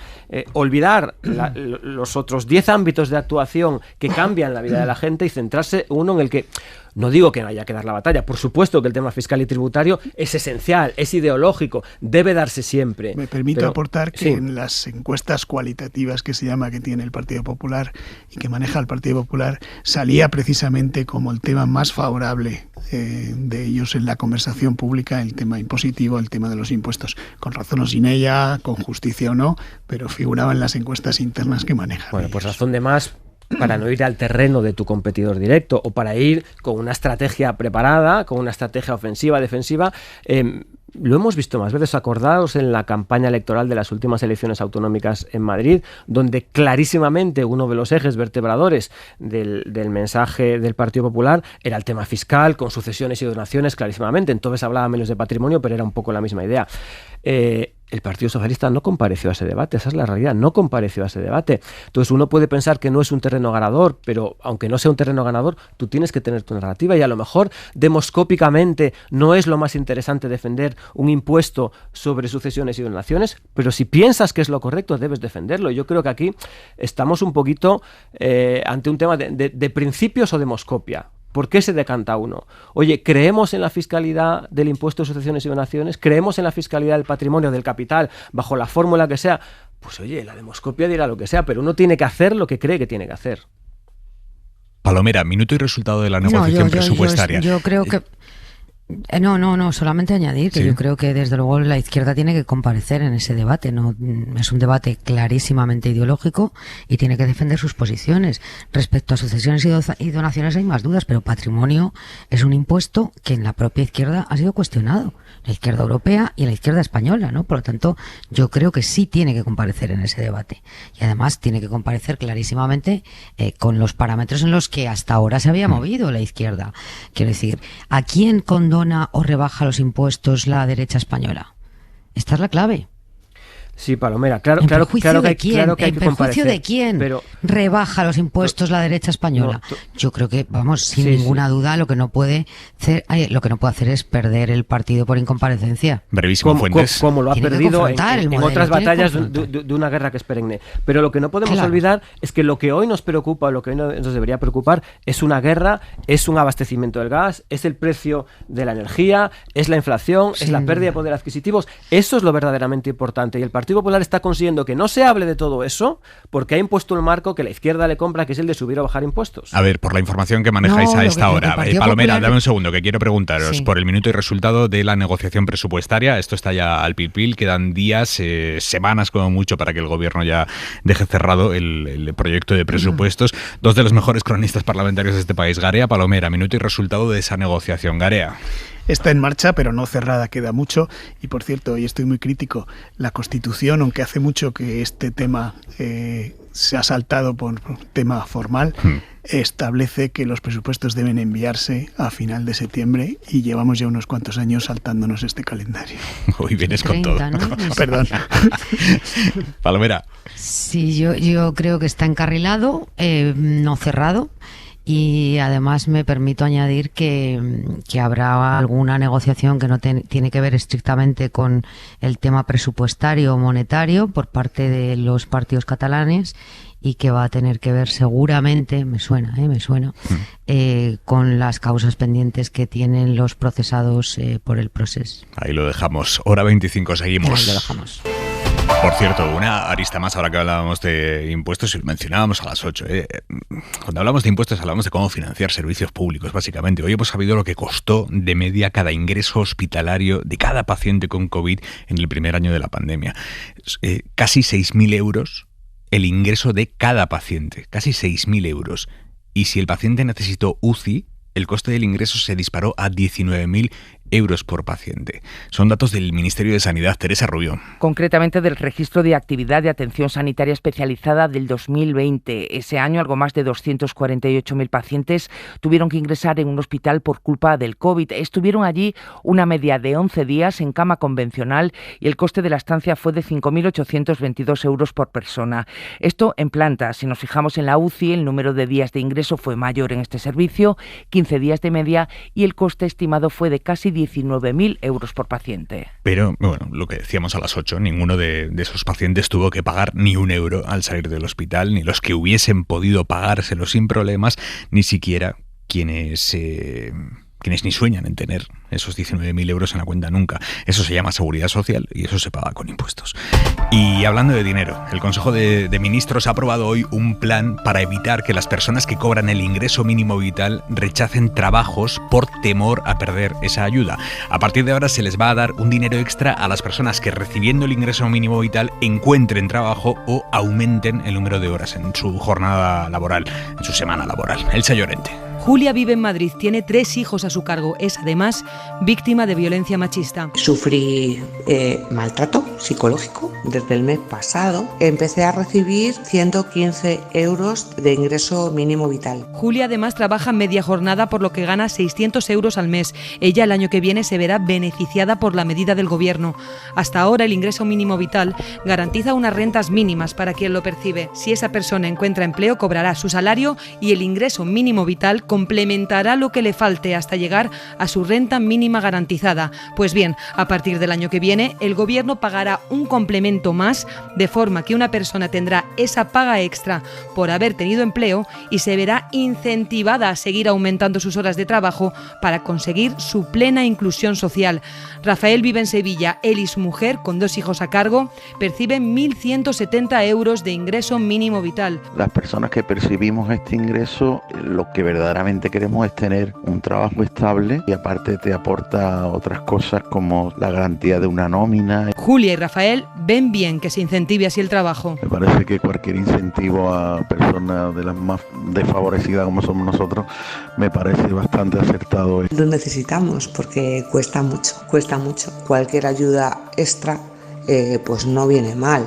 [SPEAKER 10] olvidar los otros 10 ámbitos de actuación que cambian la vida de la gente y centrarse uno en el que, no digo que no haya que dar la batalla, por supuesto que el tema fiscal y tributario es esencial, es ideológico, debe darse siempre.
[SPEAKER 9] Me permito aportar que en las encuestas cualitativas que se llama que tiene el Partido Popular y que maneja el Partido Popular, salía precisamente como el tema más favorable de ellos en la conversación pública, el tema impositivo, el tema de los impuestos, con razón o sin ella, con justicia o no, pero figuraba en las encuestas internas que manejan.
[SPEAKER 10] Bueno, pues razón de más para no ir al terreno de tu competidor directo o para ir con una estrategia preparada, con una estrategia ofensiva, defensiva. Lo hemos visto más veces, acordados en la campaña electoral de las últimas elecciones autonómicas en Madrid, donde clarísimamente uno de los ejes vertebradores del mensaje del Partido Popular era el tema fiscal, con sucesiones y donaciones, clarísimamente. Entonces hablaba menos de patrimonio, pero era un poco la misma idea. el Partido Socialista no compareció a ese debate, esa es la realidad, no compareció a ese debate. Entonces uno puede pensar que no es un terreno ganador, pero aunque no sea un terreno ganador, tú tienes que tener tu narrativa, y a lo mejor demoscópicamente no es lo más interesante defender un impuesto sobre sucesiones y donaciones, pero si piensas que es lo correcto, debes defenderlo. Yo creo que aquí estamos un poquito ante un tema de principios o demoscopia. ¿Por qué se decanta uno? Oye, ¿creemos en la fiscalidad del impuesto de sucesiones y donaciones? ¿Creemos en la fiscalidad del patrimonio, del capital, bajo la fórmula que sea? Pues oye, la demoscopia dirá lo que sea, pero uno tiene que hacer lo que cree que tiene que hacer.
[SPEAKER 2] Palomera, minuto y resultado de la negociación presupuestaria.
[SPEAKER 14] Yo creo que... No, solamente añadir que yo creo que desde luego la izquierda tiene que comparecer en ese debate. No es un debate clarísimamente ideológico y tiene que defender sus posiciones. Respecto a sucesiones y donaciones hay más dudas, pero patrimonio es un impuesto que en la propia izquierda ha sido cuestionado, la izquierda europea y la izquierda española, ¿no? Por lo tanto, yo creo que sí tiene que comparecer en ese debate, y además tiene que comparecer clarísimamente con los parámetros en los que hasta ahora se había movido la izquierda. Quiero decir, ¿a quién condona o rebaja los impuestos la derecha española? Esta es la clave.
[SPEAKER 10] Sí, Palomera, claro que hay que comparecer.
[SPEAKER 14] ¿En perjuicio de quién rebaja los impuestos la derecha española? Yo creo que, vamos, sin ninguna duda, lo que no puede hacer es perder el partido por incomparecencia.
[SPEAKER 2] Brevísimo, Fuentes.
[SPEAKER 10] Como lo ha perdido en otras batallas de una guerra que es perenne. Pero lo que no podemos olvidar es que lo que hoy nos preocupa, lo que hoy nos debería preocupar, es una guerra, es un abastecimiento del gas, es el precio de la energía, es la inflación, es la pérdida de poder adquisitivo. Eso es lo verdaderamente importante, y el Partido Popular está consiguiendo que no se hable de todo eso porque ha impuesto un marco que la izquierda le compra, que es el de subir o bajar impuestos.
[SPEAKER 2] A ver, por la información que manejáis a esta hora, Palomera, dame un segundo, que quiero preguntaros por el minuto y resultado de la negociación presupuestaria. Esto está ya al pil, quedan días, semanas como mucho, para que el gobierno ya deje cerrado el proyecto de presupuestos. Dos de los mejores cronistas parlamentarios de este país, Garea, Palomera, minuto y resultado de esa negociación. Garea.
[SPEAKER 9] Está en marcha, pero no cerrada, queda mucho. Y por cierto, hoy estoy muy crítico. La Constitución, aunque hace mucho que este tema se ha saltado por tema formal, establece que los presupuestos deben enviarse a final de septiembre, y llevamos ya unos cuantos años saltándonos este calendario.
[SPEAKER 2] Hoy vienes 30, con todo.
[SPEAKER 9] ¿no? Perdón.
[SPEAKER 2] Palomera.
[SPEAKER 14] Sí, yo creo que está encarrilado, no cerrado. Y además me permito añadir que habrá alguna negociación que no tiene que ver estrictamente con el tema presupuestario o monetario por parte de los partidos catalanes, y que va a tener que ver seguramente, me suena, con las causas pendientes que tienen los procesados por el proceso.
[SPEAKER 2] Ahí lo dejamos. Hora 25, seguimos.
[SPEAKER 14] Ahí lo dejamos.
[SPEAKER 2] Por cierto, una arista más, ahora que hablábamos de impuestos, y lo mencionábamos a las 8. Cuando hablamos de impuestos hablamos de cómo financiar servicios públicos, básicamente. Hoy hemos sabido lo que costó de media cada ingreso hospitalario de cada paciente con COVID en el primer año de la pandemia. Casi 6.000 euros el ingreso de cada paciente, casi 6.000 euros. Y si el paciente necesitó UCI, el coste del ingreso se disparó a 19.000 euros por paciente. Son datos del Ministerio de Sanidad. Teresa Rubio.
[SPEAKER 17] Concretamente del Registro de Actividad de Atención Sanitaria Especializada del 2020. Ese año algo más de 248.000 pacientes tuvieron que ingresar en un hospital por culpa del COVID. Estuvieron allí una media de 11 días en cama convencional, y el coste de la estancia fue de 5.822 euros por persona. Esto en planta. Si nos fijamos en la UCI, el número de días de ingreso fue mayor en este servicio, 15 días de media, y el coste estimado fue de casi 19.000 euros por paciente.
[SPEAKER 2] Pero, bueno, lo que decíamos a las 8, ninguno de esos pacientes tuvo que pagar ni un euro al salir del hospital, ni los que hubiesen podido pagárselo sin problemas, ni siquiera quienes ni sueñan en tener esos 19.000 euros en la cuenta nunca. Eso se llama seguridad social, y eso se paga con impuestos. Y hablando de dinero, el Consejo de Ministros ha aprobado hoy un plan para evitar que las personas que cobran el ingreso mínimo vital rechacen trabajos por temor a perder esa ayuda. A partir de ahora se les va a dar un dinero extra a las personas que, recibiendo el ingreso mínimo vital, encuentren trabajo o aumenten el número de horas en su jornada laboral, en su semana laboral. Elsa Llorente.
[SPEAKER 18] Julia vive en Madrid, tiene 3 hijos a su cargo. Es además víctima de violencia machista.
[SPEAKER 19] Sufrí maltrato psicológico desde el mes pasado. Empecé a recibir 115 euros de ingreso mínimo vital.
[SPEAKER 18] Julia además trabaja media jornada, por lo que gana 600 euros al mes. Ella el año que viene se verá beneficiada por la medida del gobierno. Hasta ahora el ingreso mínimo vital garantiza unas rentas mínimas para quien lo percibe. Si esa persona encuentra empleo, cobrará su salario y el ingreso mínimo vital complementará lo que le falte hasta llegar a su renta mínima garantizada. Pues bien, a partir del año que viene, el gobierno pagará un complemento más, de forma que una persona tendrá esa paga extra por haber tenido empleo y se verá incentivada a seguir aumentando sus horas de trabajo para conseguir su plena inclusión social. Rafael vive en Sevilla. Él y su mujer, con 2 hijos a cargo, perciben 1.170 euros de ingreso mínimo vital.
[SPEAKER 20] Las personas que percibimos este ingreso, lo que verdaderamente queremos es tener un trabajo estable y aparte te aporta otras cosas como la garantía de una nómina.
[SPEAKER 18] Julia y Rafael ven bien que se incentive así el trabajo.
[SPEAKER 20] Me parece que cualquier incentivo a personas de las más desfavorecidas como somos nosotros me parece bastante acertado.
[SPEAKER 19] Lo necesitamos porque cuesta mucho. Cualquier ayuda extra pues no viene mal,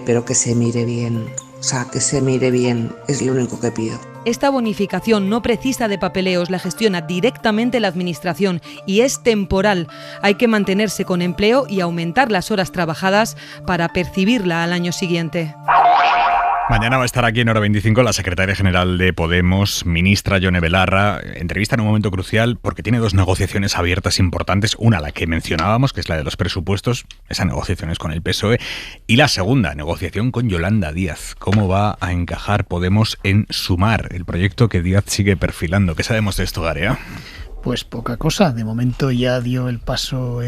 [SPEAKER 19] pero que se mire bien. O sea, que se mire bien es lo único que pido.
[SPEAKER 18] Esta bonificación no precisa de papeleos, la gestiona directamente la Administración y es temporal. Hay que mantenerse con empleo y aumentar las horas trabajadas para percibirla al año siguiente.
[SPEAKER 2] Mañana va a estar aquí en Hora 25 la secretaria general de Podemos, ministra Yone Belarra. Entrevista en un momento crucial porque tiene 2 negociaciones abiertas importantes. Una, la que mencionábamos, que es la de los presupuestos. Esa negociación es con el PSOE. Y la segunda, negociación con Yolanda Díaz. ¿Cómo va a encajar Podemos en Sumar, el proyecto que Díaz sigue perfilando? ¿Qué sabemos de esto, Garea?
[SPEAKER 9] Pues poca cosa. De momento ya dio el paso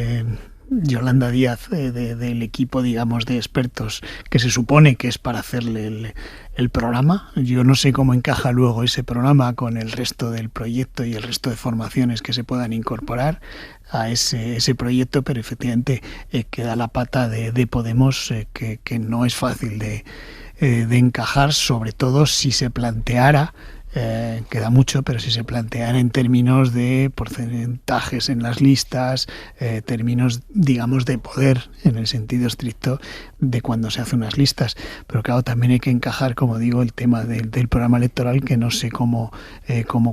[SPEAKER 9] Yolanda Díaz del equipo, digamos, de expertos que se supone que es para hacerle el programa. Yo no sé cómo encaja luego ese programa con el resto del proyecto y el resto de formaciones que se puedan incorporar a ese proyecto, pero efectivamente queda la pata de Podemos que no es fácil de encajar, sobre todo si se planteara queda mucho, pero si se plantean en términos de porcentajes en las listas, términos, digamos, de poder en el sentido estricto de cuando se hacen unas listas. Pero claro, también hay que encajar, como digo, el tema del programa electoral, que no sé cómo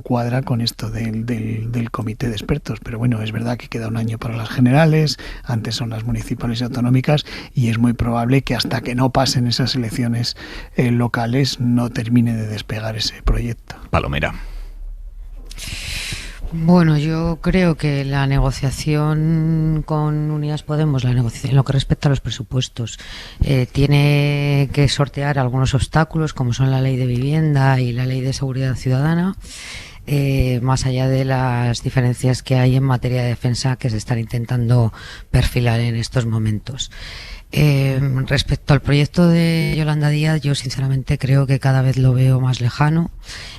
[SPEAKER 9] cuadra con esto del comité de expertos. Pero bueno, es verdad que queda un año para las generales, antes son las municipales y autonómicas, y es muy probable que hasta que no pasen esas elecciones locales no termine de despegar ese proyecto.
[SPEAKER 2] Palomera.
[SPEAKER 14] Bueno, yo creo que la negociación con Unidas Podemos, la negociación en lo que respecta a los presupuestos, tiene que sortear algunos obstáculos, como son la ley de vivienda y la ley de seguridad ciudadana, más allá de las diferencias que hay en materia de defensa que se están intentando perfilar en estos momentos. Respecto al proyecto de Yolanda Díaz, yo sinceramente creo que cada vez lo veo más lejano.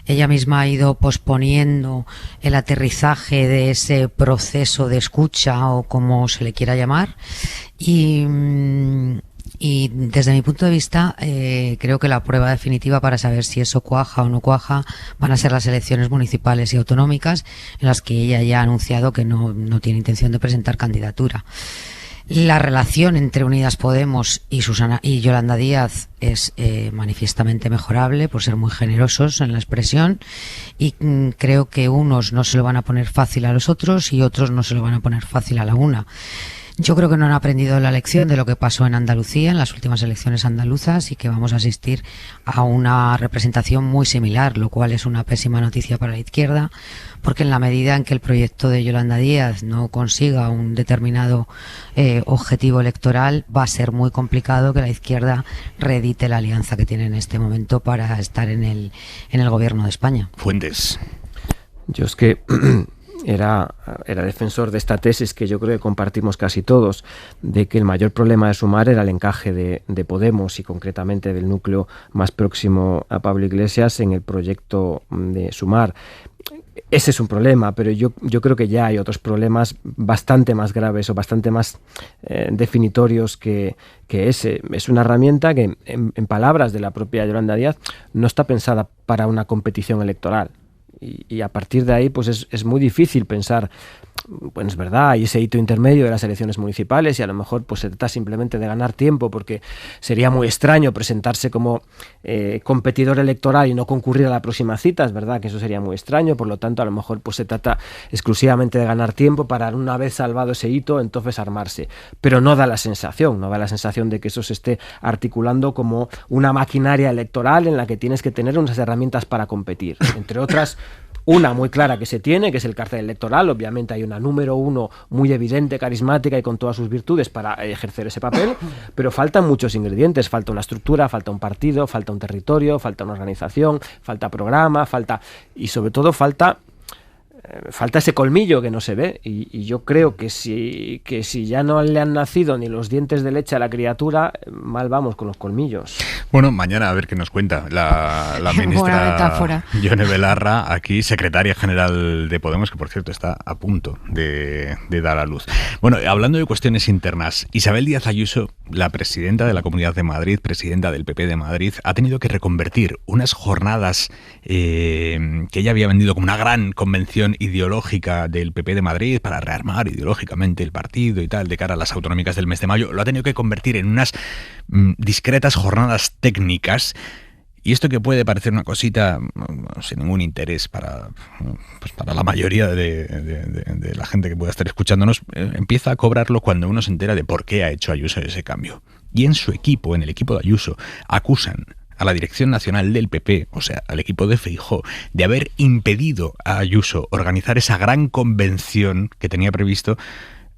[SPEAKER 14] Ella misma ha ido posponiendo el aterrizaje de ese proceso de escucha, o como se le quiera llamar, y desde mi punto de vista creo que la prueba definitiva para saber si eso cuaja o no cuaja van a ser las elecciones municipales y autonómicas, en las que ella ya ha anunciado que no tiene intención de presentar candidatura. La relación entre Unidas Podemos y Yolanda Díaz es manifiestamente mejorable, por ser muy generosos en la expresión, y creo que unos no se lo van a poner fácil a los otros y otros no se lo van a poner fácil a la una. Yo creo que no han aprendido la lección de lo que pasó en Andalucía, en las últimas elecciones andaluzas, y que vamos a asistir a una representación muy similar, lo cual es una pésima noticia para la izquierda, porque en la medida en que el proyecto de Yolanda Díaz no consiga un determinado objetivo electoral, va a ser muy complicado que la izquierda reedite la alianza que tiene en este momento para estar en el gobierno de España.
[SPEAKER 2] Fuentes.
[SPEAKER 10] Yo es que era defensor de esta tesis que yo creo que compartimos casi todos, de que el mayor problema de Sumar era el encaje de Podemos y concretamente del núcleo más próximo a Pablo Iglesias en el proyecto de Sumar. Ese es un problema, pero yo creo que ya hay otros problemas bastante más graves o bastante más definitorios que ese. Es una herramienta que, en palabras de la propia Yolanda Díaz, no está pensada para una competición electoral. Y a partir de ahí pues es muy difícil pensar, bueno, es verdad, hay ese hito intermedio de las elecciones municipales y a lo mejor pues se trata simplemente de ganar tiempo, porque sería muy extraño presentarse como competidor electoral y no concurrir a la próxima cita, es verdad que eso sería muy extraño, por lo tanto a lo mejor pues se trata exclusivamente de ganar tiempo para, una vez salvado ese hito, entonces armarse, pero no da la sensación de que eso se esté articulando como una maquinaria electoral en la que tienes que tener unas herramientas para competir, entre otras. Una muy clara que se tiene, que es el cartel electoral. Obviamente hay una número uno muy evidente, carismática y con todas sus virtudes para ejercer ese papel, pero faltan muchos ingredientes. Falta una estructura, falta un partido, falta un territorio, falta una organización, falta programa, y sobre todo falta ese colmillo que no se ve, y yo creo que si ya no le han nacido ni los dientes de leche a la criatura, mal vamos con los colmillos.
[SPEAKER 2] Bueno, mañana a ver qué nos cuenta la ministra Yone Belarra, aquí secretaria general de Podemos, que por cierto está a punto de dar a luz. Bueno, hablando de cuestiones internas, Isabel Díaz Ayuso, la presidenta de la Comunidad de Madrid, presidenta del PP de Madrid, ha tenido que reconvertir unas jornadas que ella había vendido como una gran convención ideológica del PP de Madrid para rearmar ideológicamente el partido y tal, de cara a las autonómicas del mes de mayo. Lo ha tenido que convertir en unas discretas jornadas técnicas. Y esto, que puede parecer una cosita sin ningún interés para la mayoría de la gente que pueda estar escuchándonos, empieza a cobrarlo cuando uno se entera de por qué ha hecho Ayuso ese cambio. Y en su equipo, en el equipo de Ayuso, acusan a la dirección nacional del PP, o sea, al equipo de Feijóo, de haber impedido a Ayuso organizar esa gran convención que tenía previsto,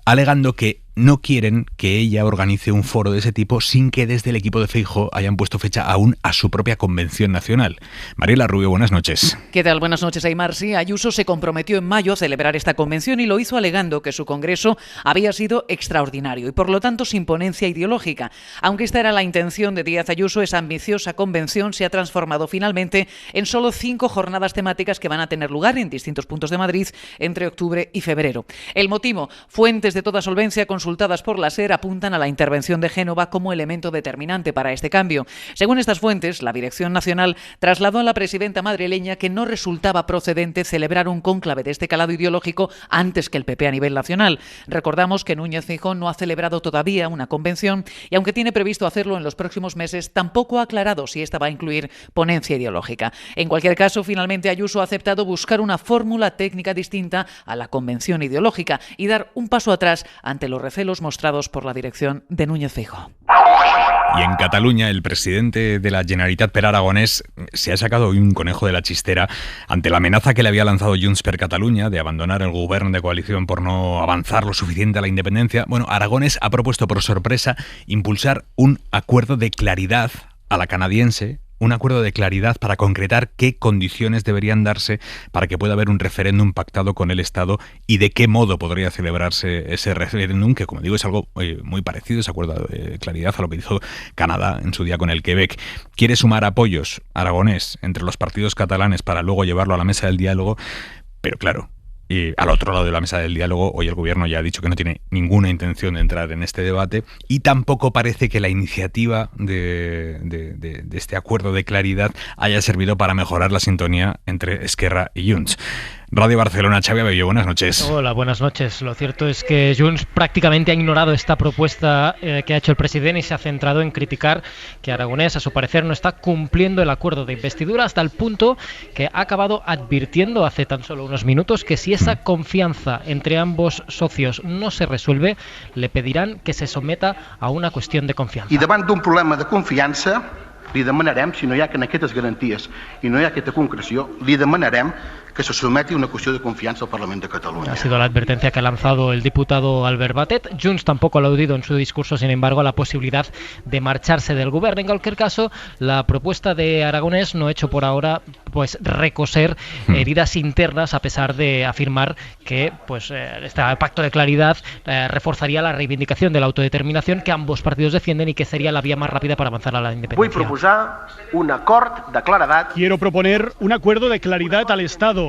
[SPEAKER 2] alegando que no quieren que ella organice un foro de ese tipo sin que desde el equipo de Feijóo hayan puesto fecha aún a su propia convención nacional. Mariela Rubio, buenas noches.
[SPEAKER 21] ¿Qué tal? Buenas noches, Aymar. Sí, Ayuso se comprometió en mayo a celebrar esta convención y lo hizo alegando que su congreso había sido extraordinario y por lo tanto sin ponencia ideológica. Aunque esta era la intención de Díaz Ayuso, esa ambiciosa convención se ha transformado finalmente en solo 5 jornadas temáticas que van a tener lugar en distintos puntos de Madrid entre octubre y febrero. El motivo: fuentes de toda solvencia consultadas por la SER apuntan a la intervención de Génova como elemento determinante para este cambio. Según estas fuentes, la Dirección Nacional trasladó a la presidenta madrileña que no resultaba procedente celebrar un cónclave de este calado ideológico antes que el PP a nivel nacional. Recordamos que Núñez Feijóo no ha celebrado todavía una convención y, aunque tiene previsto hacerlo en los próximos meses, tampoco ha aclarado si esta va a incluir ponencia ideológica. En cualquier caso, finalmente Ayuso ha aceptado buscar una fórmula técnica distinta a la convención ideológica y dar un paso atrás ante los recelos mostrados por la dirección de Núñez Feijóo.
[SPEAKER 2] Y en Cataluña, el presidente de la Generalitat, Pere Aragonès, se ha sacado hoy un conejo de la chistera ante la amenaza que le había lanzado Junts per Catalunya de abandonar el gobierno de coalición por no avanzar lo suficiente a la independencia. Bueno, Aragonès ha propuesto por sorpresa impulsar un acuerdo de claridad a la canadiense, un acuerdo de claridad para concretar qué condiciones deberían darse para que pueda haber un referéndum pactado con el Estado y de qué modo podría celebrarse ese referéndum, que, como digo, es algo muy parecido, ese acuerdo de claridad, a lo que hizo Canadá en su día con el Quebec. Quiere sumar apoyos Aragonès entre los partidos catalanes para luego llevarlo a la mesa del diálogo, pero claro, y al otro lado de la mesa del diálogo, hoy el gobierno ya ha dicho que no tiene ninguna intención de entrar en este debate y tampoco parece que la iniciativa de este acuerdo de claridad haya servido para mejorar la sintonía entre Esquerra y Junts. Radio Barcelona, Xavi Abello, buenas noches.
[SPEAKER 22] Hola, buenas noches. Lo cierto es que Junts prácticamente ha ignorado esta propuesta que ha hecho el presidente y se ha centrado en criticar que Aragonès, a su parecer, no está cumpliendo el acuerdo de investidura, hasta el punto que ha acabado advirtiendo hace tan solo unos minutos que si esa confianza entre ambos socios no se resuelve, le pedirán que se someta a una cuestión de confianza.
[SPEAKER 23] I davant d'un problema de confiança, li demanarem, si no hi ha aquestes garanties i no hi ha aquesta concreció, li demanarem que se someti a una cuestión de confianza al Parlamento de Cataluña.
[SPEAKER 22] Ha sido la advertencia que ha lanzado el diputado Albert Batet. Junts tampoco ha aludido en su discurso, sin embargo, a la posibilidad de marcharse del gobierno. En cualquier caso, la propuesta de Aragonès no ha hecho por ahora pues recoser heridas internas, a pesar de afirmar que este pacto de claridad reforzaría la reivindicación de la autodeterminación que ambos partidos defienden y que sería la vía más rápida para avanzar a la independencia.
[SPEAKER 23] Vull proposar un acord de claredat.
[SPEAKER 24] Quiero proponer un acuerdo de claridad al Estado.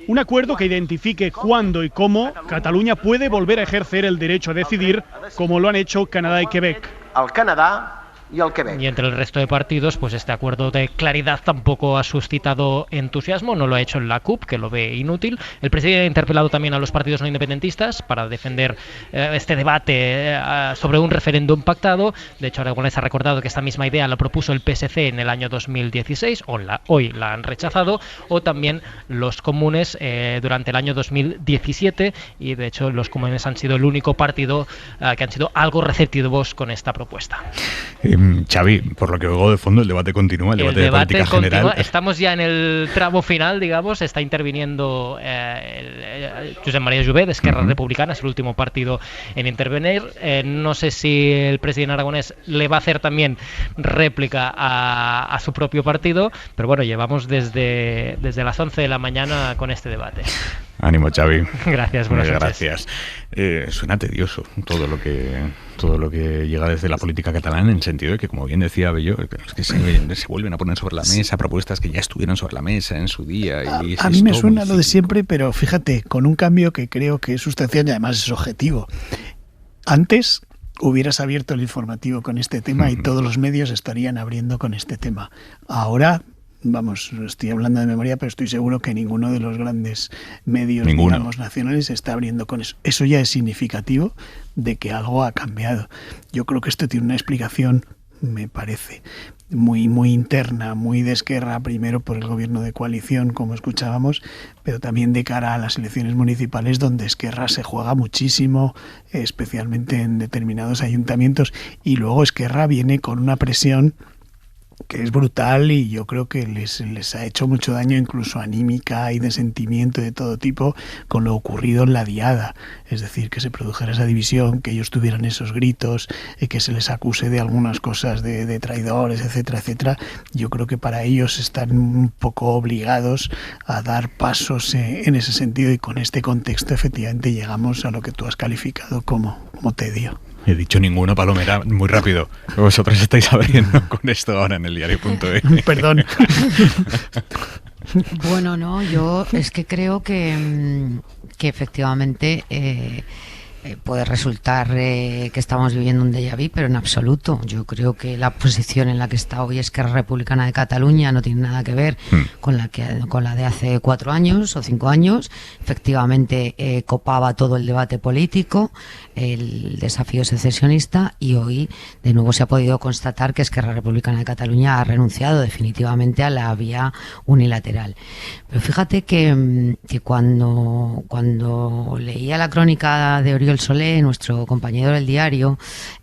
[SPEAKER 24] Un acuerdo que identifique cuándo y cómo Cataluña puede volver a ejercer el derecho a decidir, como lo han hecho Canadá y Quebec.
[SPEAKER 23] El Canadà
[SPEAKER 22] Y entre el resto de partidos, pues este acuerdo de claridad tampoco ha suscitado entusiasmo, no lo ha hecho en la CUP, que lo ve inútil. El presidente ha interpelado también a los partidos no independentistas para defender este debate sobre un referéndum pactado. De hecho, Aragonés ha recordado que esta misma idea la propuso el PSC en el año 2016, hoy la han rechazado, o también los comunes durante el año 2017, y de hecho los comunes han sido el único partido que han sido algo receptivos con esta propuesta.
[SPEAKER 2] Xavi, por lo que oigo de fondo, el debate continúa, el debate de política general.
[SPEAKER 22] Estamos ya en el tramo final, digamos, está interviniendo Josep María Jové, de Esquerra Republicana, es el último partido en intervenir. No sé si el presidente aragonés le va a hacer también réplica a su propio partido, pero bueno, llevamos desde las 11 de la mañana con este debate.
[SPEAKER 2] Ánimo, Xavi.
[SPEAKER 22] Gracias, buenas noches.
[SPEAKER 2] Gracias. Suena tedioso todo lo que llega desde la política catalana, en el sentido de que, como bien decía Bello, es que se vuelven a poner sobre la mesa propuestas que ya estuvieron sobre la mesa en su día. Y
[SPEAKER 9] a mí me suena lo de siempre, pero fíjate, con un cambio que creo que es sustancial y además es objetivo. Antes hubieras abierto el informativo con este tema y todos los medios estarían abriendo con este tema. Ahora, vamos, estoy hablando de memoria, pero estoy seguro que ninguno de los grandes medios, digamos, nacionales está abriendo con eso. Eso ya es significativo de que algo ha cambiado. Yo creo que esto tiene una explicación, me parece, muy interna, muy de Esquerra, primero por el gobierno de coalición, como escuchábamos, pero también de cara a las elecciones municipales, donde Esquerra se juega muchísimo, especialmente en determinados ayuntamientos, y luego Esquerra viene con una presión que es brutal y yo creo que les ha hecho mucho daño, incluso anímica y de sentimiento de todo tipo, con lo ocurrido en la Diada. Es decir, que se produjera esa división, que ellos tuvieran esos gritos, que se les acuse de algunas cosas de traidores, etcétera, etcétera. Yo creo que para ellos están un poco obligados a dar pasos en ese sentido, y con este contexto efectivamente llegamos a lo que tú has calificado como tedio.
[SPEAKER 2] He dicho ninguno, Palomera, muy rápido. Vosotros estáis abriendo con esto ahora en el diario.es.
[SPEAKER 9] Perdón.
[SPEAKER 14] Bueno, no, yo es que creo que efectivamente puede resultar que estamos viviendo un déjà vu, pero en absoluto. Yo creo que la posición en la que está hoy Esquerra Republicana de Cataluña no tiene nada que ver con la de hace 4 años o 5 años. Efectivamente copaba todo el debate político, el desafío secesionista, y hoy de nuevo se ha podido constatar que Esquerra Republicana de Cataluña ha renunciado definitivamente a la vía unilateral. Pero fíjate que cuando leía la crónica de Oriol Solé, nuestro compañero del diario,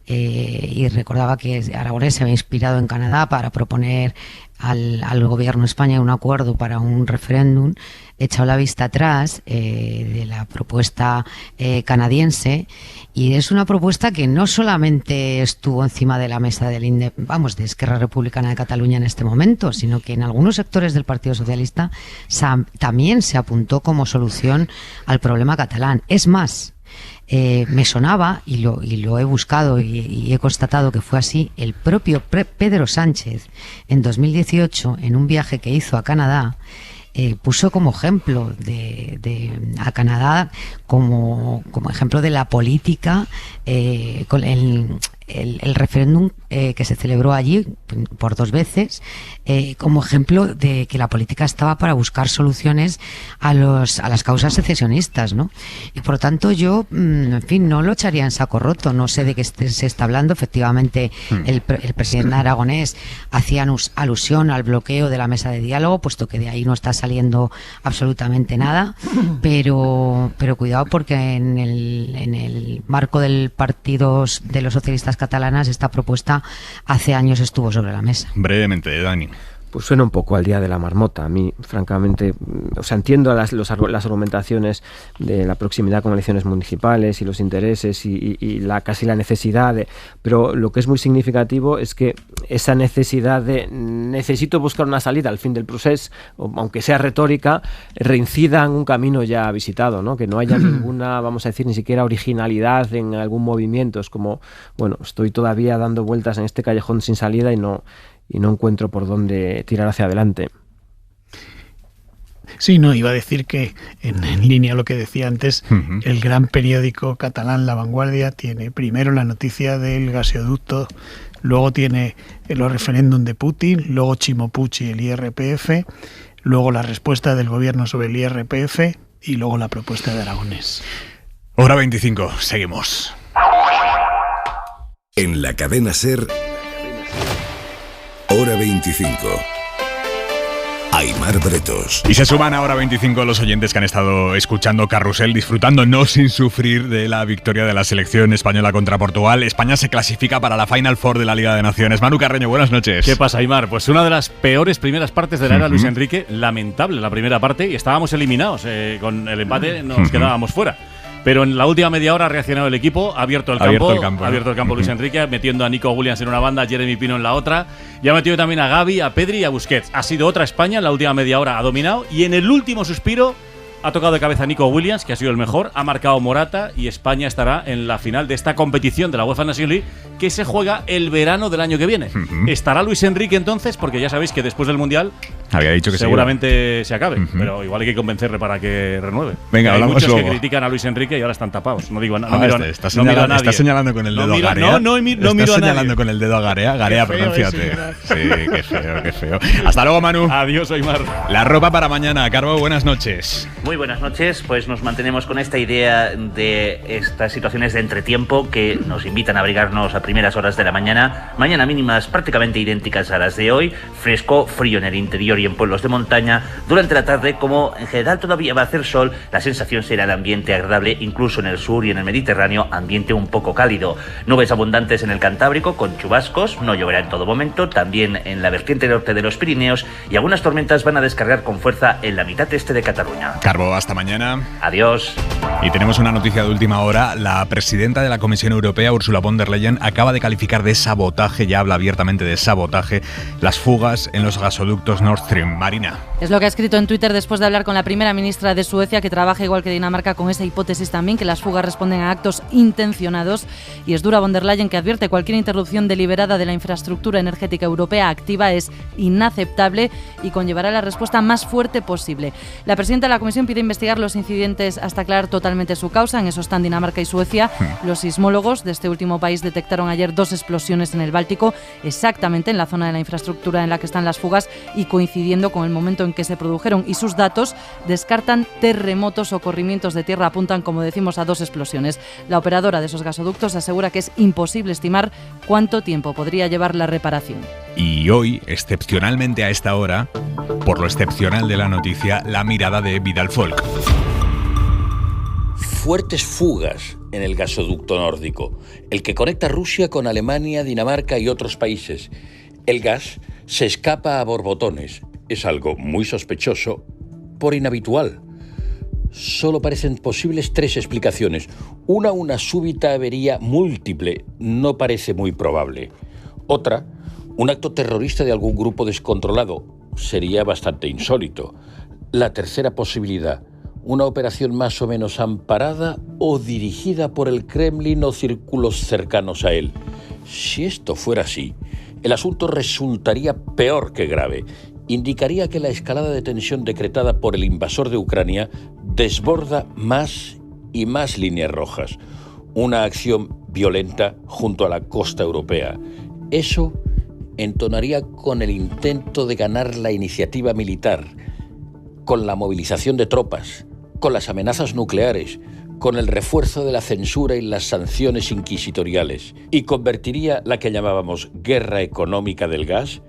[SPEAKER 14] y recordaba que Aragonés se había inspirado en Canadá para proponer al gobierno de España un acuerdo para un referéndum, he echado la vista atrás de la propuesta canadiense, y es una propuesta que no solamente estuvo encima de la mesa de Esquerra Republicana de Cataluña en este momento, sino que en algunos sectores del Partido Socialista también se apuntó como solución al problema catalán. Es más, me sonaba, y lo he buscado y he constatado que fue así, el propio Pedro Sánchez en 2018, en un viaje que hizo a Canadá, puso como ejemplo a Canadá como ejemplo de la política con el referéndum que se celebró allí por 2 veces, como ejemplo de que la política estaba para buscar soluciones a las causas secesionistas, ¿no? Y por lo tanto yo, en fin, no lo echaría en saco roto. No sé de qué se está hablando. Efectivamente, el presidente aragonés hacía alusión al bloqueo de la mesa de diálogo, puesto que de ahí no está saliendo absolutamente nada, pero cuidado, porque en el marco del partido de los socialistas catalanas esta propuesta hace años estuvo sobre la mesa.
[SPEAKER 2] Brevemente, Dani.
[SPEAKER 10] Pues suena un poco al día de la marmota. A mí, francamente, entiendo las argumentaciones de la proximidad con elecciones municipales y los intereses y casi la necesidad pero lo que es muy significativo es que esa necesidad de necesito buscar una salida al fin del proceso, aunque sea retórica, reincida en un camino ya visitado, ¿no? Que no haya ninguna, vamos a decir, ni siquiera originalidad en algún movimiento. Es como, bueno, estoy todavía dando vueltas en este callejón sin salida y no encuentro por dónde tirar hacia adelante.
[SPEAKER 9] Sí, no, iba a decir que en línea a lo que decía antes, el gran periódico catalán La Vanguardia tiene primero la noticia del gasoducto, luego tiene el referéndum de Putin, luego Chimo Puig y el IRPF, luego la respuesta del gobierno sobre el IRPF y luego la propuesta de Aragonés.
[SPEAKER 2] Hora 25, seguimos.
[SPEAKER 1] En la cadena SER, Hora 25. Aimar Bretos.
[SPEAKER 2] Y se suman a Hora 25 los oyentes que han estado escuchando Carrusel, disfrutando no sin sufrir de la victoria de la selección española contra Portugal. España se clasifica para la Final Four de la Liga de Naciones. Manu Carreño, buenas noches.
[SPEAKER 3] ¿Qué pasa, Aimar? Pues una de las peores primeras partes de la era Luis Enrique. Lamentable la primera parte y estábamos eliminados. Con el empate nos quedábamos fuera. Pero en la última media hora ha reaccionado el equipo, ha abierto el campo Luis Enrique, metiendo a Nico Williams en una banda, a Jeremy Pino en la otra, y ha metido también a Gavi, a Pedri y a Busquets. Ha sido otra España, en la última media hora ha dominado, y en el último suspiro ha tocado de cabeza a Nico Williams, que ha sido el mejor, ha marcado Morata, y España estará en la final de esta competición de la UEFA Nations League, que se juega el verano del año que viene. ¿Estará Luis Enrique entonces? Porque ya sabéis que después del Mundial
[SPEAKER 2] había dicho que
[SPEAKER 3] seguramente se acabe, pero igual hay que convencerle para que renueve.
[SPEAKER 2] Venga,
[SPEAKER 3] hay muchos
[SPEAKER 2] luego.
[SPEAKER 3] Que critican a Luis Enrique y ahora están tapados. No digo
[SPEAKER 2] está señalando con el dedo a Garea. No miro a señalando con el dedo a Garea. Garea, pronunciate. Sí, qué feo. Hasta luego, Manu.
[SPEAKER 3] Adiós, Aimar.
[SPEAKER 2] La ropa para mañana. Carbo, buenas noches.
[SPEAKER 4] Muy buenas noches. Pues nos mantenemos con esta idea de estas situaciones de entretiempo que nos invitan a abrigarnos a primeras horas de la mañana. Mañana mínimas prácticamente idénticas a las de hoy. Fresco, frío en el interior y en pueblos de montaña. Durante la tarde, como en general todavía va a hacer sol, la sensación será de ambiente agradable, incluso en el sur y en el Mediterráneo, ambiente un poco cálido. Nubes abundantes en el Cantábrico con chubascos, no lloverá en todo momento, también en la vertiente norte de los Pirineos, y algunas tormentas van a descargar con fuerza en la mitad este de Cataluña.
[SPEAKER 2] Carbo, hasta mañana.
[SPEAKER 4] Adiós.
[SPEAKER 2] Y tenemos una noticia de última hora. La presidenta de la Comisión Europea, Ursula von der Leyen, acaba de calificar de sabotaje, ya habla abiertamente de sabotaje, las fugas en los gasoductos Nord Stream. Marina.
[SPEAKER 5] Es lo que ha escrito en Twitter después de hablar con la primera ministra de Suecia, que trabaja igual que Dinamarca con esa hipótesis también, que las fugas responden a actos intencionados. Y es dura von der Leyen, que advierte cualquier interrupción deliberada de la infraestructura energética europea activa es inaceptable y conllevará la respuesta más fuerte posible. La presidenta de la Comisión pide investigar los incidentes hasta aclarar totalmente su causa. En eso están Dinamarca y Suecia. Los sismólogos de este último país detectaron ayer 2 explosiones en el Báltico, exactamente en la zona de la infraestructura en la que están las fugas y coincidiendo con el momento en que se produjeron, y sus datos descartan terremotos o corrimientos de tierra, apuntan, como decimos, a 2 explosiones. La operadora de esos gasoductos asegura que es imposible estimar cuánto tiempo podría llevar la reparación.
[SPEAKER 2] Y hoy, excepcionalmente a esta hora, por lo excepcional de la noticia, la mirada de Vidal Folk.
[SPEAKER 8] Fuertes fugas en el gasoducto nórdico, el que conecta Rusia con Alemania, Dinamarca y otros países. El gas se escapa a borbotones. Es algo muy sospechoso, por inhabitual. Solo parecen posibles 3 explicaciones. Una súbita avería múltiple, no parece muy probable. Otra, un acto terrorista de algún grupo descontrolado, sería bastante insólito. La tercera posibilidad, una operación más o menos amparada o dirigida por el Kremlin o círculos cercanos a él. Si esto fuera así, el asunto resultaría peor que grave. Indicaría que la escalada de tensión decretada por el invasor de Ucrania desborda más y más líneas rojas. Una acción violenta junto a la costa europea. Eso entonaría con el intento de ganar la iniciativa militar, con la movilización de tropas, con las amenazas nucleares, con el refuerzo de la censura y las sanciones inquisitoriales, y convertiría la que llamábamos guerra económica del gas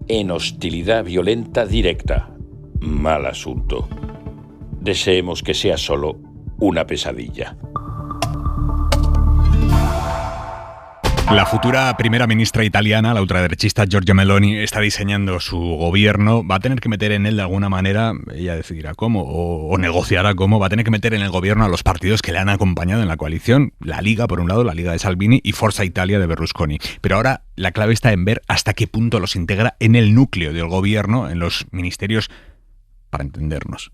[SPEAKER 8] en hostilidad violenta directa. Mal asunto. Deseemos que sea solo una pesadilla.
[SPEAKER 2] La futura primera ministra italiana, la ultraderechista Giorgia Meloni, está diseñando su gobierno. Va a tener que meter en él de alguna manera, ella decidirá cómo, o negociará cómo, va a tener que meter en el gobierno a los partidos que le han acompañado en la coalición. La Liga, por un lado, la Liga de Salvini, y Forza Italia de Berlusconi. Pero ahora la clave está en ver hasta qué punto los integra en el núcleo del gobierno, en los ministerios, para entendernos,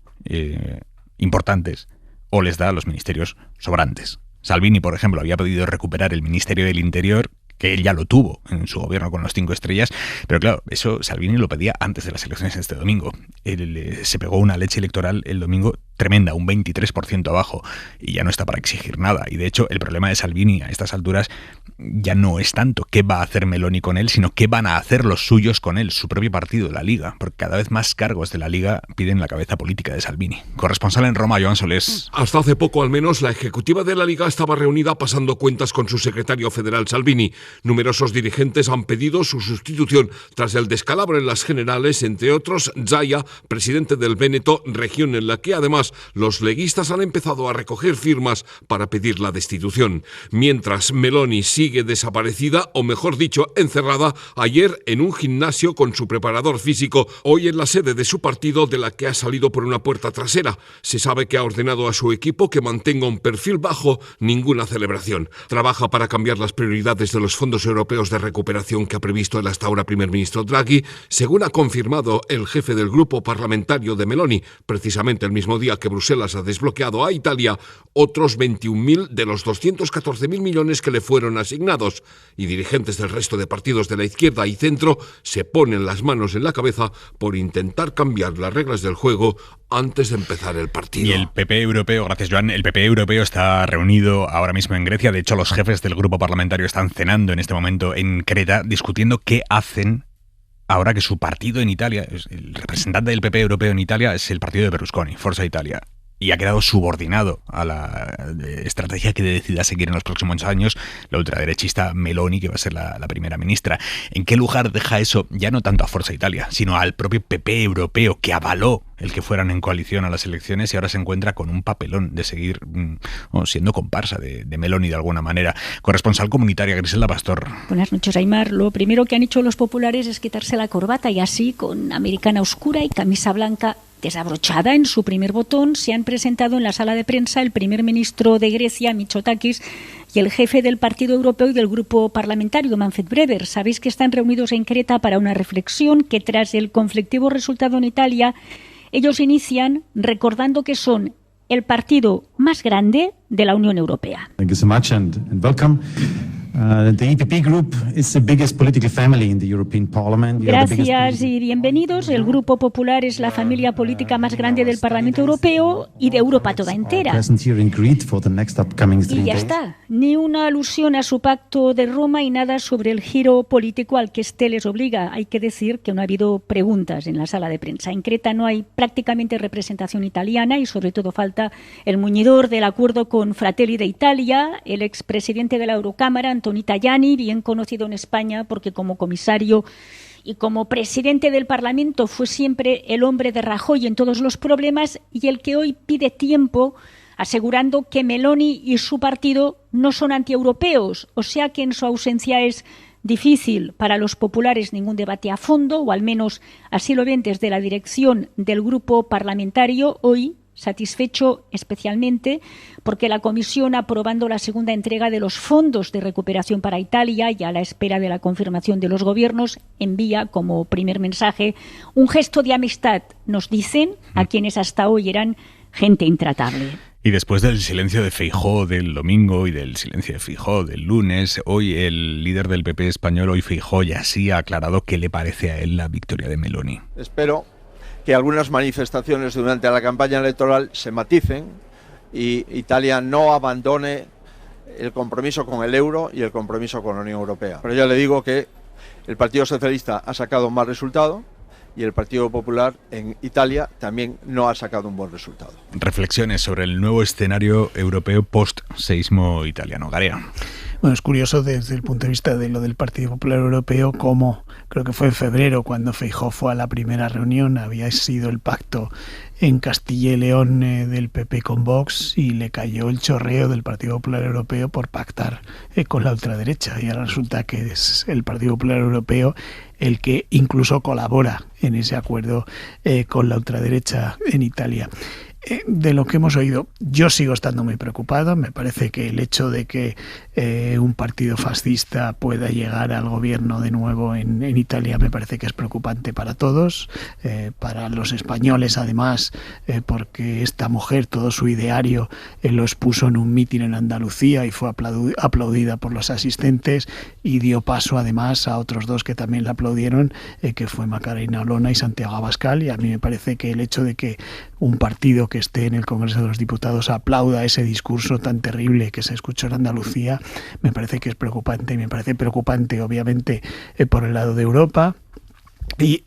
[SPEAKER 2] importantes, o les da a los ministerios sobrantes. Salvini, por ejemplo, había pedido recuperar el Ministerio del Interior, que él ya lo tuvo en su gobierno con los 5 estrellas, pero claro, eso Salvini lo pedía antes de las elecciones este domingo. Él se pegó una leche electoral el domingo tremenda, un 23% abajo, y ya no está para exigir nada. Y de hecho, el problema de Salvini a estas alturas ya no es tanto qué va a hacer Meloni con él, sino qué van a hacer los suyos con él, su propio partido, la Liga, porque cada vez más cargos de la Liga piden la cabeza política de Salvini. Corresponsal en Roma, Joan Solés.
[SPEAKER 6] Hasta hace poco, al menos, la ejecutiva de la Liga estaba reunida pasando cuentas con su secretario federal Salvini. Numerosos dirigentes han pedido su sustitución tras el descalabro en las generales, entre otros Zaia, presidente del Véneto, región en la que además los leguistas han empezado a recoger firmas para pedir la destitución. Mientras Meloni sigue desaparecida, o mejor dicho, encerrada, ayer en un gimnasio con su preparador físico, hoy en la sede de su partido, de la que ha salido por una puerta trasera. Se sabe que ha ordenado a su equipo que mantenga un perfil bajo, ninguna celebración. Trabaja para cambiar las prioridades de los fondos europeos de recuperación que ha previsto el hasta ahora primer ministro Draghi, según ha confirmado el jefe del grupo parlamentario de Meloni, precisamente el mismo día que Bruselas ha desbloqueado a Italia otros 21.000 de los 214.000 millones que le fueron asignados, y dirigentes del resto de partidos de la izquierda y centro se ponen las manos en la cabeza por intentar cambiar las reglas del juego antes de empezar el partido.
[SPEAKER 2] Y el PP europeo, gracias Joan, el PP europeo está reunido ahora mismo en Grecia. De hecho, los jefes del grupo parlamentario están cenando en este momento en Creta, discutiendo qué hacen ahora que su partido en Italia, el representante del PP europeo en Italia es el partido de Berlusconi, Forza Italia, y ha quedado subordinado a la estrategia que decida seguir en los próximos años la ultraderechista Meloni, que va a ser la primera ministra. ¿En qué lugar deja eso ya no tanto a Forza Italia, sino al propio PP europeo, que avaló el que fueran en coalición a las elecciones y ahora se encuentra con un papelón de seguir siendo comparsa de Meloni de alguna manera? Corresponsal comunitaria, Griselda Pastor.
[SPEAKER 11] Buenas noches, Aimar. Lo primero que han hecho los populares es quitarse la corbata y así, con americana oscura y camisa blanca desabrochada en su primer botón, se han presentado en la sala de prensa el primer ministro de Grecia, Mitsotakis, y el jefe del Partido Europeo y del grupo parlamentario, Manfred Weber. Sabéis que están reunidos en Creta para una reflexión que, tras el conflictivo resultado en Italia, ellos inician recordando que son el partido más grande de la Unión Europea.
[SPEAKER 12] Thank you so much and welcome. The EPP Group is the biggest political family in the European Parliament.
[SPEAKER 11] Gracias y bienvenidos. El Grupo Popular es la familia política más grande del Parlamento Europeo y de Europa toda entera. Y ya está. Ni una alusión a su pacto de Roma y nada sobre el giro político al que este les obliga. Hay que decir que no ha habido preguntas en la sala de prensa. En Creta no hay prácticamente representación italiana y sobre todo falta el muñidor del acuerdo con Fratelli d'Italia, el expresidente de la Eurocámara, Antonio Tajani, bien conocido en España porque como comisario y como presidente del Parlamento fue siempre el hombre de Rajoy en todos los problemas y el que hoy pide tiempo asegurando que Meloni y su partido no son antieuropeos, o sea que en su ausencia es difícil para los populares ningún debate a fondo, o al menos así lo ven desde la dirección del grupo parlamentario. Hoy satisfecho especialmente porque la Comisión, aprobando la segunda entrega de los fondos de recuperación para Italia y a la espera de la confirmación de los gobiernos, envía como primer mensaje un gesto de amistad, nos dicen, a quienes hasta hoy eran gente intratable.
[SPEAKER 2] Y después del silencio de Feijóo del domingo y del silencio de Feijóo del lunes, hoy el líder del PP español, hoy Feijóo, ya sí ha aclarado qué le parece a él la victoria de Meloni.
[SPEAKER 13] Espero que algunas manifestaciones durante la campaña electoral se maticen y Italia no abandone el compromiso con el euro y el compromiso con la Unión Europea. Pero ya le digo que el Partido Socialista ha sacado un mal resultado y el Partido Popular en Italia también no ha sacado un buen resultado.
[SPEAKER 2] Reflexiones sobre el nuevo escenario europeo post-seísmo italiano. Garea.
[SPEAKER 9] Bueno, es curioso desde el punto de vista de lo del Partido Popular Europeo, como creo que fue en febrero cuando Feijóo fue a la primera reunión, había sido el pacto en Castilla y León del PP con Vox y le cayó el chorreo del Partido Popular Europeo por pactar con la ultraderecha, y ahora resulta que es el Partido Popular Europeo el que incluso colabora en ese acuerdo con la ultraderecha en Italia. de lo que hemos oído, yo sigo estando muy preocupado. Me parece que el hecho de que un partido fascista pueda llegar al gobierno de nuevo en Italia me parece que es preocupante para todos, para los españoles además, porque esta mujer, todo su ideario lo expuso en un mitin en Andalucía y fue aplaudida por los asistentes y dio paso además a otros dos que también la aplaudieron, que fue Macarena Olona y Santiago Abascal, y a mí me parece que el hecho de que un partido que esté en el Congreso de los Diputados aplauda ese discurso tan terrible que se escuchó en Andalucía, me parece que es preocupante, y me parece preocupante obviamente por el lado de Europa. Y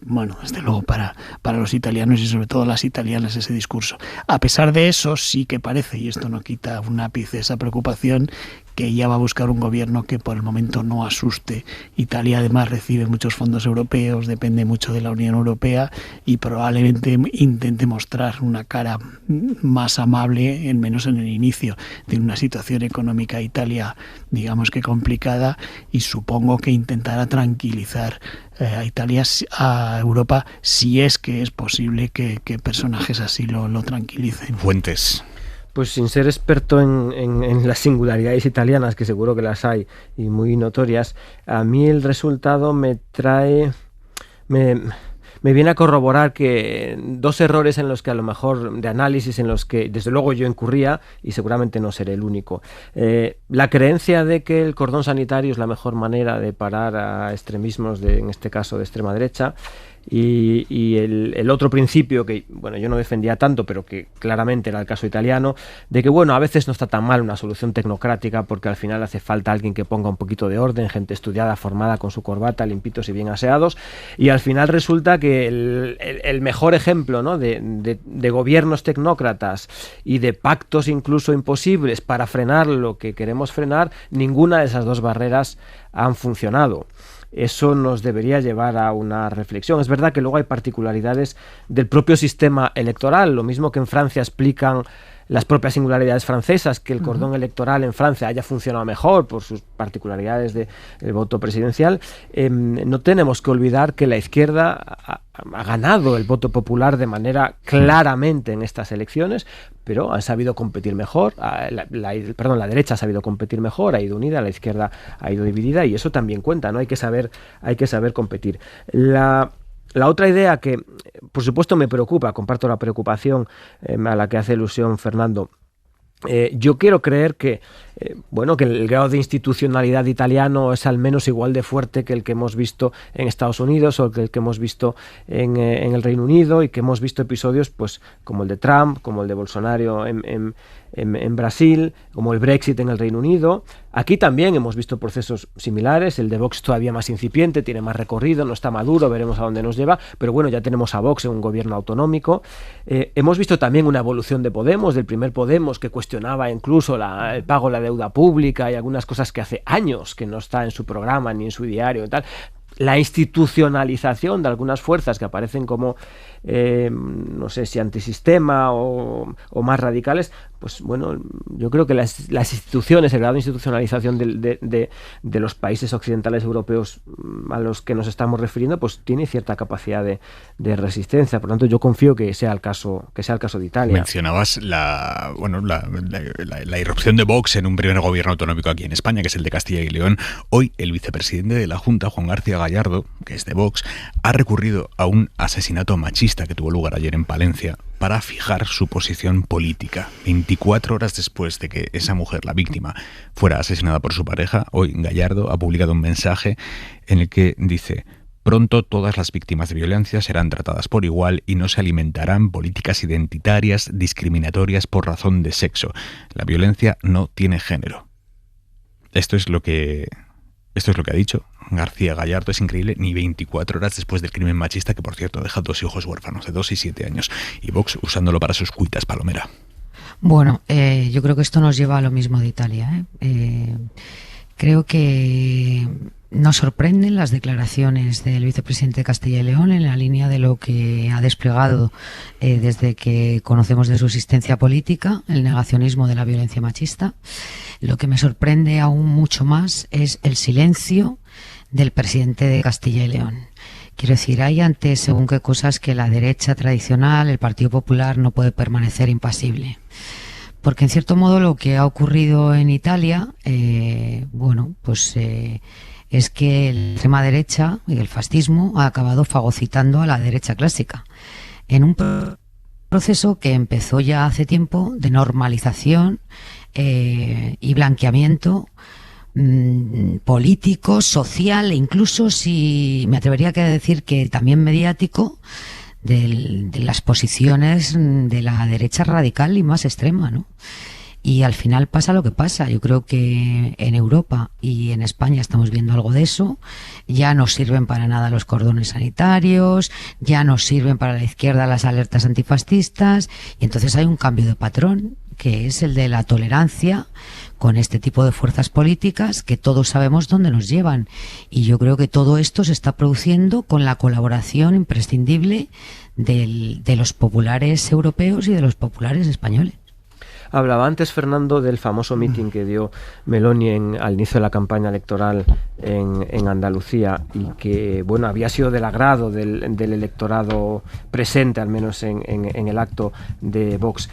[SPEAKER 9] bueno, desde luego para los italianos y sobre todo las italianas ese discurso. A pesar de eso, sí que parece, y esto no quita un ápice esa preocupación, que ella va a buscar un gobierno que por el momento no asuste. Italia además recibe muchos fondos europeos, depende mucho de la Unión Europea y probablemente intente mostrar una cara más amable, menos en el inicio. Tiene una situación económica Italia, digamos que complicada, y supongo que intentará tranquilizar a Italia, a Europa, si es que es posible que personajes así lo tranquilicen.
[SPEAKER 2] Fuentes.
[SPEAKER 10] Pues sin ser experto en las singularidades italianas, que seguro que las hay y muy notorias, a mí el resultado me viene a corroborar que dos errores en los que a lo mejor de análisis en los que desde luego yo incurría, y seguramente no seré el único. La creencia de que el cordón sanitario es la mejor manera de parar a extremismos, en este caso de extrema derecha, y el otro principio que, bueno, yo no defendía tanto, pero que claramente era el caso italiano, de que, bueno, a veces no está tan mal una solución tecnocrática, porque al final hace falta alguien que ponga un poquito de orden, gente estudiada, formada, con su corbata, limpitos y bien aseados, y al final resulta que el mejor ejemplo, ¿no?, de gobiernos tecnócratas y de pactos incluso imposibles para frenar lo que queremos frenar, ninguna de esas dos barreras han funcionado. Eso nos debería llevar a una reflexión. Es verdad que luego hay particularidades del propio sistema electoral, lo mismo que en Francia explican las propias singularidades francesas, que el cordón electoral en Francia haya funcionado mejor por sus particularidades del voto presidencial. No tenemos que olvidar que la izquierda ha ganado el voto popular de manera claramente en estas elecciones, pero han sabido competir mejor. La derecha ha sabido competir mejor, ha ido unida, la izquierda ha ido dividida, y eso también cuenta, ¿no? Hay que saber competir. La otra idea que, por supuesto, me preocupa, comparto la preocupación a la que hace alusión Fernando. Yo quiero creer que que el grado de institucionalidad italiano es al menos igual de fuerte que el que hemos visto en Estados Unidos o que el que hemos visto en el Reino Unido, y que hemos visto episodios pues como el de Trump, como el de Bolsonaro en Brasil, como el Brexit en el Reino Unido. Aquí también hemos visto procesos similares, el de Vox todavía más incipiente, tiene más recorrido, no está maduro, veremos a dónde nos lleva, pero bueno, ya tenemos a Vox en un gobierno autonómico. Hemos visto también una evolución de Podemos, del primer Podemos, que cuestionaba incluso el pago de la deuda pública y algunas cosas que hace años que no está en su programa ni en su diario y tal. La institucionalización de algunas fuerzas que aparecen como, no sé si antisistema o más radicales, pues bueno, yo creo que las instituciones, el grado de institucionalización de los países occidentales europeos a los que nos estamos refiriendo, pues tiene cierta capacidad de resistencia. Por lo tanto, yo confío que sea el caso de Italia.
[SPEAKER 2] Mencionabas la irrupción de Vox en un primer gobierno autonómico aquí en España, que es el de Castilla y León. Hoy el vicepresidente de la Junta, Juan García Gallardo, que es de Vox, ha recurrido a un asesinato machista que tuvo lugar ayer en Palencia para fijar su posición política. 24 horas después de que esa mujer, la víctima, fuera asesinada por su pareja, hoy Gallardo ha publicado un mensaje en el que dice: pronto todas las víctimas de violencia serán tratadas por igual y no se alimentarán políticas identitarias discriminatorias por razón de sexo. La violencia no tiene género. Esto es lo que ha dicho García Gallardo. Es increíble, ni 24 horas después del crimen machista, que por cierto deja 2 hijos huérfanos de 2 y 7 años, y Vox usándolo para sus cuitas, Palomera.
[SPEAKER 14] Bueno, yo creo que esto nos lleva a lo mismo de Italia. Creo que nos sorprenden las declaraciones del vicepresidente de Castilla y León en la línea de lo que ha desplegado desde que conocemos de su existencia política, el negacionismo de la violencia machista. Lo que me sorprende aún mucho más es el silencio del presidente de Castilla y León, Quiero decir, hay antes según qué cosas que la derecha tradicional, el Partido Popular, no puede permanecer impasible. Porque en cierto modo lo que ha ocurrido en Italia, es que la extrema derecha y el fascismo ha acabado fagocitando a la derecha clásica. En un proceso que empezó ya hace tiempo de normalización y blanqueamiento político, social e incluso, si me atrevería a decir que también mediático, de las posiciones de la derecha radical y más extrema, ¿no? Y al final pasa lo que pasa. Yo creo que en Europa y en España estamos viendo algo de eso. Ya no sirven para nada los cordones sanitarios, ya no sirven para la izquierda las alertas antifascistas, y entonces hay un cambio de patrón, que es el de la tolerancia con este tipo de fuerzas políticas que todos sabemos dónde nos llevan. Y yo creo que todo esto se está produciendo con la colaboración imprescindible de los populares europeos y de los populares españoles.
[SPEAKER 10] Hablaba antes, Fernando, del famoso mitin que dio Meloni al inicio de la campaña electoral en Andalucía, y que había sido del agrado del electorado presente, al menos en el acto de Vox.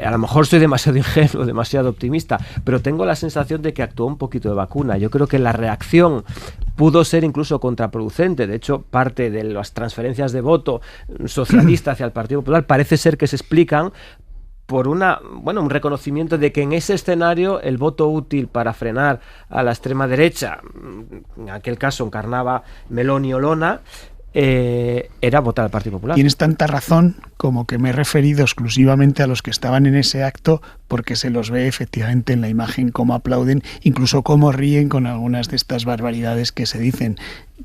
[SPEAKER 10] A lo mejor soy demasiado ingenuo, demasiado optimista, pero tengo la sensación de que actuó un poquito de vacuna. Yo creo que la reacción pudo ser incluso contraproducente. De hecho, parte de las transferencias de voto socialista hacia el Partido Popular parece ser que se explican por un reconocimiento de que en ese escenario el voto útil para frenar a la extrema derecha, en aquel caso encarnaba Meloni Olona, era votar al Partido Popular.
[SPEAKER 9] Tienes tanta razón como que me he referido exclusivamente a los que estaban en ese acto, porque se los ve efectivamente en la imagen cómo aplauden, incluso cómo ríen con algunas de estas barbaridades que se dicen.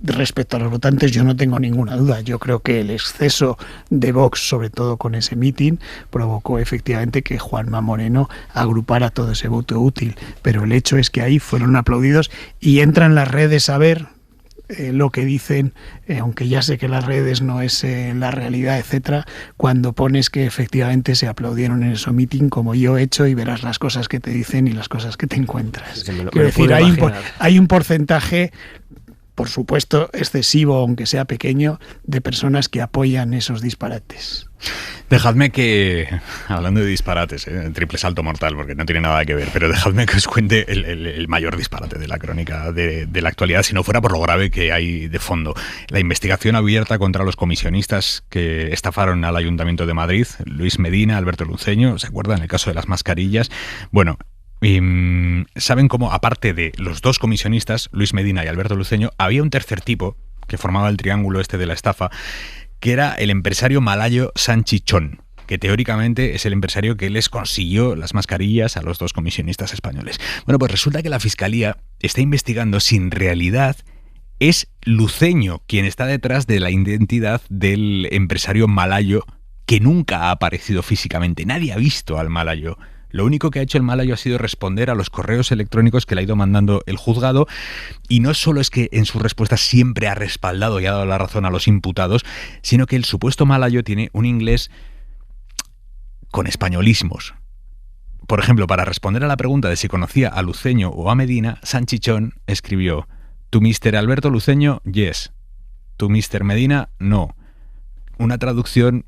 [SPEAKER 9] Respecto a los votantes, yo no tengo ninguna duda. Yo creo que el exceso de Vox, sobre todo con ese mitin, provocó efectivamente que Juanma Moreno agrupara todo ese voto útil. Pero el hecho es que ahí fueron aplaudidos, y entran las redes a ver lo que dicen, aunque ya sé que las redes no es la realidad, etcétera, cuando pones que efectivamente se aplaudieron en ese meeting, como yo he hecho, y verás las cosas que te dicen y las cosas que te encuentras. Quiero decir, hay un porcentaje, por supuesto excesivo, aunque sea pequeño, de personas que apoyan esos disparates.
[SPEAKER 2] Dejadme que, hablando de disparates, triple salto mortal, porque no tiene nada que ver, pero dejadme que os cuente el mayor disparate de la crónica de la actualidad, si no fuera por lo grave que hay de fondo. La investigación abierta contra los comisionistas que estafaron al Ayuntamiento de Madrid, Luis Medina, Alberto Luceño, ¿se acuerdan? El caso de las mascarillas. Bueno, saben cómo, aparte de los dos comisionistas, Luis Medina y Alberto Luceño, había un tercer tipo que formaba el triángulo este de la estafa, que era el empresario malayo Sanchichón, que teóricamente es el empresario que les consiguió las mascarillas a los dos comisionistas españoles. Bueno, pues resulta que la Fiscalía está investigando si en realidad es Luceño quien está detrás de la identidad del empresario malayo, que nunca ha aparecido físicamente. Nadie ha visto al malayo. Lo único que ha hecho el malayo ha sido responder a los correos electrónicos que le ha ido mandando el juzgado, y no solo es que en sus respuestas siempre ha respaldado y ha dado la razón a los imputados, sino que el supuesto malayo tiene un inglés con españolismos. Por ejemplo, para responder a la pregunta de si conocía a Luceño o a Medina, Sanchichón escribió: "To Mr. Alberto Luceño, yes. To Mr. Medina, no". Una traducción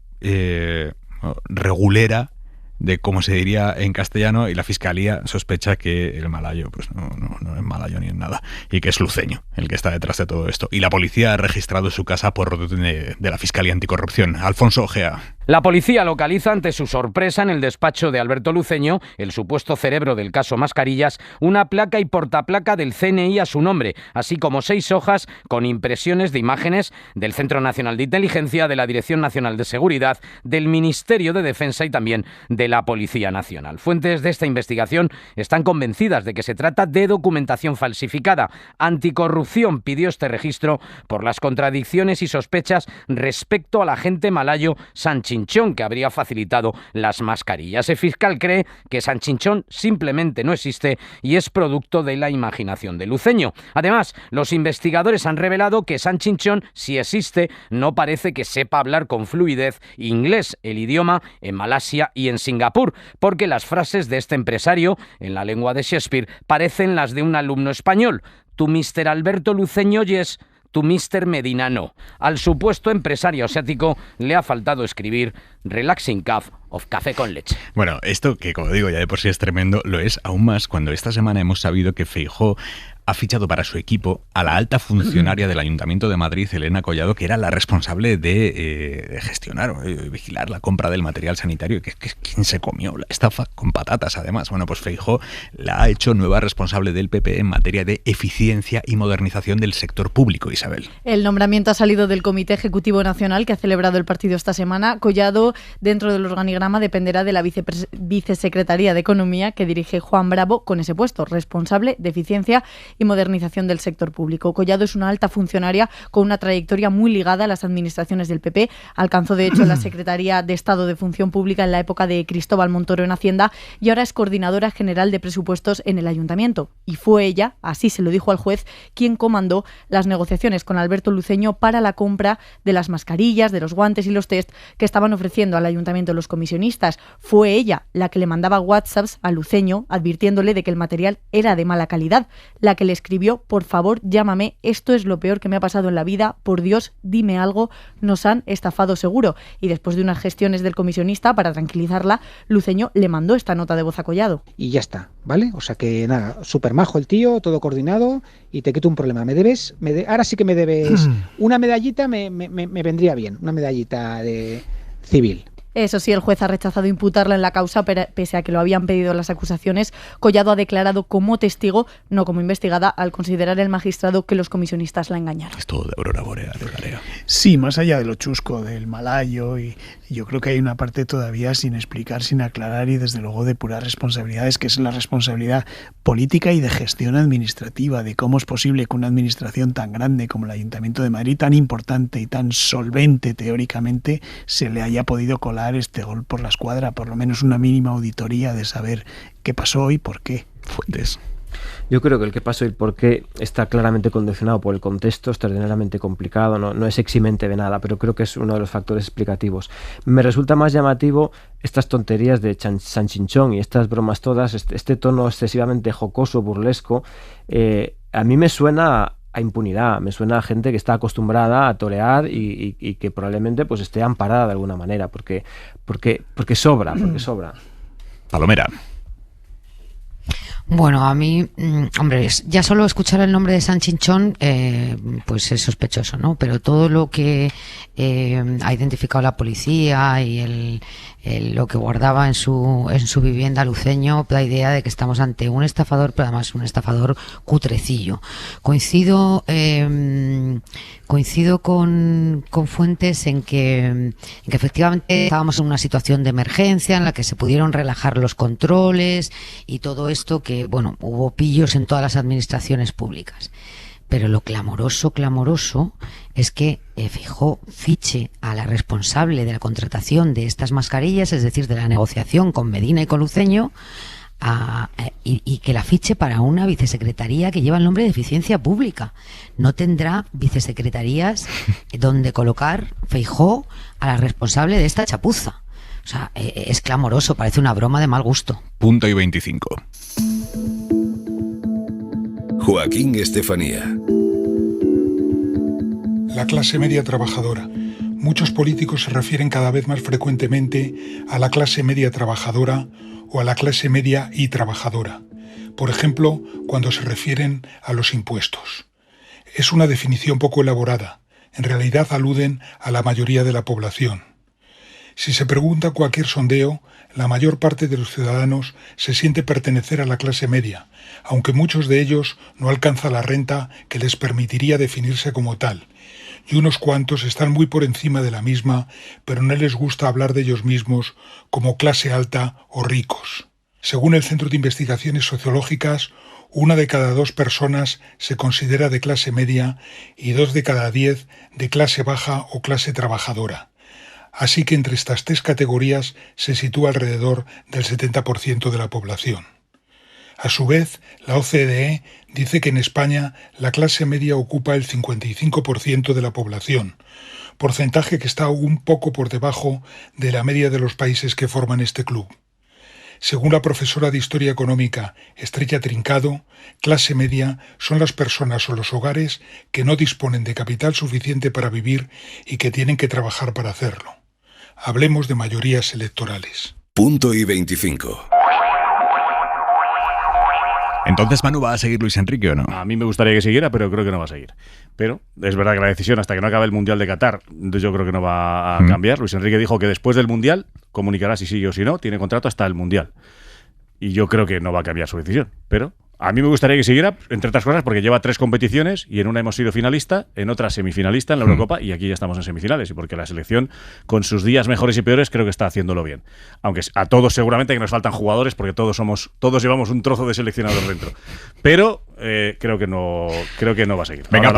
[SPEAKER 2] regulera de cómo se diría en castellano, y la Fiscalía sospecha que el malayo pues no es malayo ni es nada, y que es Luceño el que está detrás de todo esto. Y la policía ha registrado su casa por orden de la Fiscalía Anticorrupción. Alfonso Ojea.
[SPEAKER 7] La policía localiza, ante su sorpresa, en el despacho de Alberto Luceño, el supuesto cerebro del caso Mascarillas, una placa y portaplaca del CNI a su nombre, así como 6 hojas con impresiones de imágenes del Centro Nacional de Inteligencia, de la Dirección Nacional de Seguridad, del Ministerio de Defensa y también de la Policía Nacional. Fuentes de esta investigación están convencidas de que se trata de documentación falsificada. Anticorrupción pidió este registro por las contradicciones y sospechas respecto al agente malayo Sanchichón, que habría facilitado las mascarillas. El fiscal cree que Sanchichón simplemente no existe y es producto de la imaginación de Luceño. Además, los investigadores han revelado que Sanchichón, si existe, no parece que sepa hablar con fluidez inglés, el idioma en Malasia y en Singapur, porque las frases de este empresario, en la lengua de Shakespeare, parecen las de un alumno español. "To Mr. Alberto Luceño, yes. to Mr. Medinano. Al supuesto empresario asiático le ha faltado escribir Relaxing Cup of Café con leche.
[SPEAKER 2] Bueno, esto que, como digo, ya de por sí es tremendo, lo es aún más cuando esta semana hemos sabido que Feijóo ha fichado para su equipo a la alta funcionaria del Ayuntamiento de Madrid, Elena Collado, que era la responsable de gestionar o vigilar la compra del material sanitario, que quien se comió la estafa con patatas, además. Bueno, pues Feijóo la ha hecho nueva responsable del PP en materia de eficiencia y modernización del sector público, Isabel.
[SPEAKER 5] El nombramiento ha salido del Comité Ejecutivo Nacional que ha celebrado el partido esta semana. Collado, dentro del organigrama, dependerá de la Vicesecretaría de Economía que dirige Juan Bravo, con ese puesto, responsable de eficiencia y modernización del sector público. Collado es una alta funcionaria con una trayectoria muy ligada a las administraciones del PP. Alcanzó, de hecho, la Secretaría de Estado de Función Pública en la época de Cristóbal Montoro en Hacienda y ahora es coordinadora general de presupuestos en el Ayuntamiento. Y fue ella, así se lo dijo al juez, quien comandó las negociaciones con Alberto Luceño para la compra de las mascarillas, de los guantes y los test que estaban ofreciendo al Ayuntamiento los comisionistas. Fue ella la que le mandaba WhatsApps a Luceño advirtiéndole de que el material era de mala calidad, la que le escribió: por favor, llámame, esto es lo peor que me ha pasado en la vida, por Dios, dime algo, nos han estafado seguro. Y después de unas gestiones del comisionista para tranquilizarla, Luceño le mandó esta nota de voz a Collado.
[SPEAKER 15] Y ya está, ¿vale? O sea que nada, súper majo el tío, todo coordinado, y te quito un problema. Ahora sí que me debes una medallita, me vendría bien, una medallita de civil.
[SPEAKER 5] Eso sí, el juez ha rechazado imputarla en la causa, pese a que lo habían pedido las acusaciones. Collado ha declarado como testigo, no como investigada, al considerar el magistrado que los comisionistas la engañaron.
[SPEAKER 2] Es todo de aurora boreal, de tarea.
[SPEAKER 9] Sí, más allá de lo chusco del malayo, y yo creo que hay una parte todavía sin explicar, sin aclarar y desde luego de puras responsabilidades, que es la responsabilidad política y de gestión administrativa, de cómo es posible que una administración tan grande como el Ayuntamiento de Madrid, tan importante y tan solvente teóricamente, se le haya podido colar este gol por la escuadra, por lo menos una mínima auditoría de saber qué pasó y por qué.
[SPEAKER 2] Fuentes.
[SPEAKER 10] Yo creo que el qué pasó y el por qué está claramente condicionado por el contexto extraordinariamente complicado, no es eximente de nada, pero creo que es uno de los factores explicativos. Me resulta más llamativo estas tonterías de Sanchinchón y estas bromas todas, este tono excesivamente jocoso, burlesco. A mí me suena a impunidad, me suena a gente que está acostumbrada a torear y que probablemente pues esté amparada de alguna manera, porque sobra.
[SPEAKER 2] Palomera.
[SPEAKER 14] Bueno, a mí, hombre, ya solo escuchar el nombre de Sanchinchón, pues es sospechoso, ¿no? Pero todo lo que ha identificado la policía y lo que guardaba en su vivienda Luceño da idea de que estamos ante un estafador, pero además un estafador cutrecillo. Coincido con fuentes en que efectivamente estábamos en una situación de emergencia en la que se pudieron relajar los controles y todo esto, que bueno, hubo pillos en todas las administraciones públicas. Pero lo clamoroso es que Feijóo fiche a la responsable de la contratación de estas mascarillas, es decir, de la negociación con Medina y con Luceño, y que la fiche para una vicesecretaría que lleva el nombre de Eficiencia Pública. No tendrá vicesecretarías donde colocar Feijóo a la responsable de esta chapuza. O sea, es clamoroso, parece una broma de mal gusto.
[SPEAKER 2] Punto y 25.
[SPEAKER 1] Joaquín Estefanía.
[SPEAKER 16] La clase media trabajadora. Muchos políticos se refieren cada vez más frecuentemente a la clase media trabajadora o a la clase media y trabajadora. Por ejemplo, cuando se refieren a los impuestos. Es una definición poco elaborada. En realidad aluden a la mayoría de la población. Si se pregunta cualquier sondeo, la mayor parte de los ciudadanos se siente pertenecer a la clase media, aunque muchos de ellos no alcanzan la renta que les permitiría definirse como tal, y unos cuantos están muy por encima de la misma, pero no les gusta hablar de ellos mismos como clase alta o ricos. Según el Centro de Investigaciones Sociológicas, 1 de cada 2 personas se considera de clase media y 2 de cada 10 de clase baja o clase trabajadora. Así que entre estas 3 categorías se sitúa alrededor del 70% de la población. A su vez, la OCDE dice que en España la clase media ocupa el 55% de la población, porcentaje que está un poco por debajo de la media de los países que forman este club. Según la profesora de Historia Económica Estrella Trincado, clase media son las personas o los hogares que no disponen de capital suficiente para vivir y que tienen que trabajar para hacerlo. Hablemos de mayorías electorales.
[SPEAKER 1] Punto y 25.
[SPEAKER 2] Entonces, Manu, ¿va a seguir Luis Enrique o no?
[SPEAKER 3] A mí me gustaría que siguiera, pero creo que no va a seguir. Pero es verdad que la decisión, hasta que no acabe el Mundial de Qatar, yo creo que no va a cambiar. Luis Enrique dijo que después del Mundial comunicará si sigue o si no. Tiene contrato hasta el Mundial. Y yo creo que no va a cambiar su decisión. Pero a mí me gustaría que siguiera, entre otras cosas, porque lleva 3 competiciones y en una hemos sido finalista, en otra semifinalista en la Eurocopa y aquí ya estamos en semifinales. Y porque la selección, con sus días mejores y peores, creo que está haciéndolo bien. Aunque a todos seguramente que nos faltan jugadores porque todos llevamos un trozo de seleccionador dentro. Pero creo que no va a seguir.
[SPEAKER 2] Venga,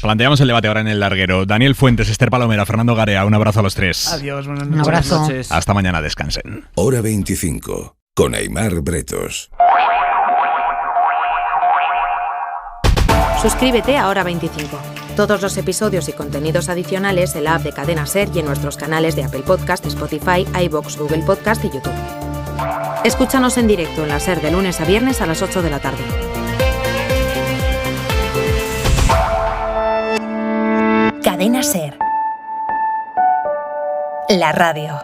[SPEAKER 2] planteamos el debate ahora en el larguero. Daniel Fuentes, Esther Palomera, Fernando Garea, un abrazo a los 3.
[SPEAKER 24] Adiós, buenas
[SPEAKER 14] noches. Un abrazo.
[SPEAKER 24] Buenas noches.
[SPEAKER 2] Hasta mañana, descansen.
[SPEAKER 1] Hora 25, con Aimar Bretos.
[SPEAKER 17] Suscríbete a Hora 25. Todos los episodios y contenidos adicionales en la app de Cadena SER y en nuestros canales de Apple Podcast, Spotify, iVoox, Google Podcast y YouTube. Escúchanos en directo en la SER de lunes a viernes a las 8 de la tarde. Cadena SER. La radio.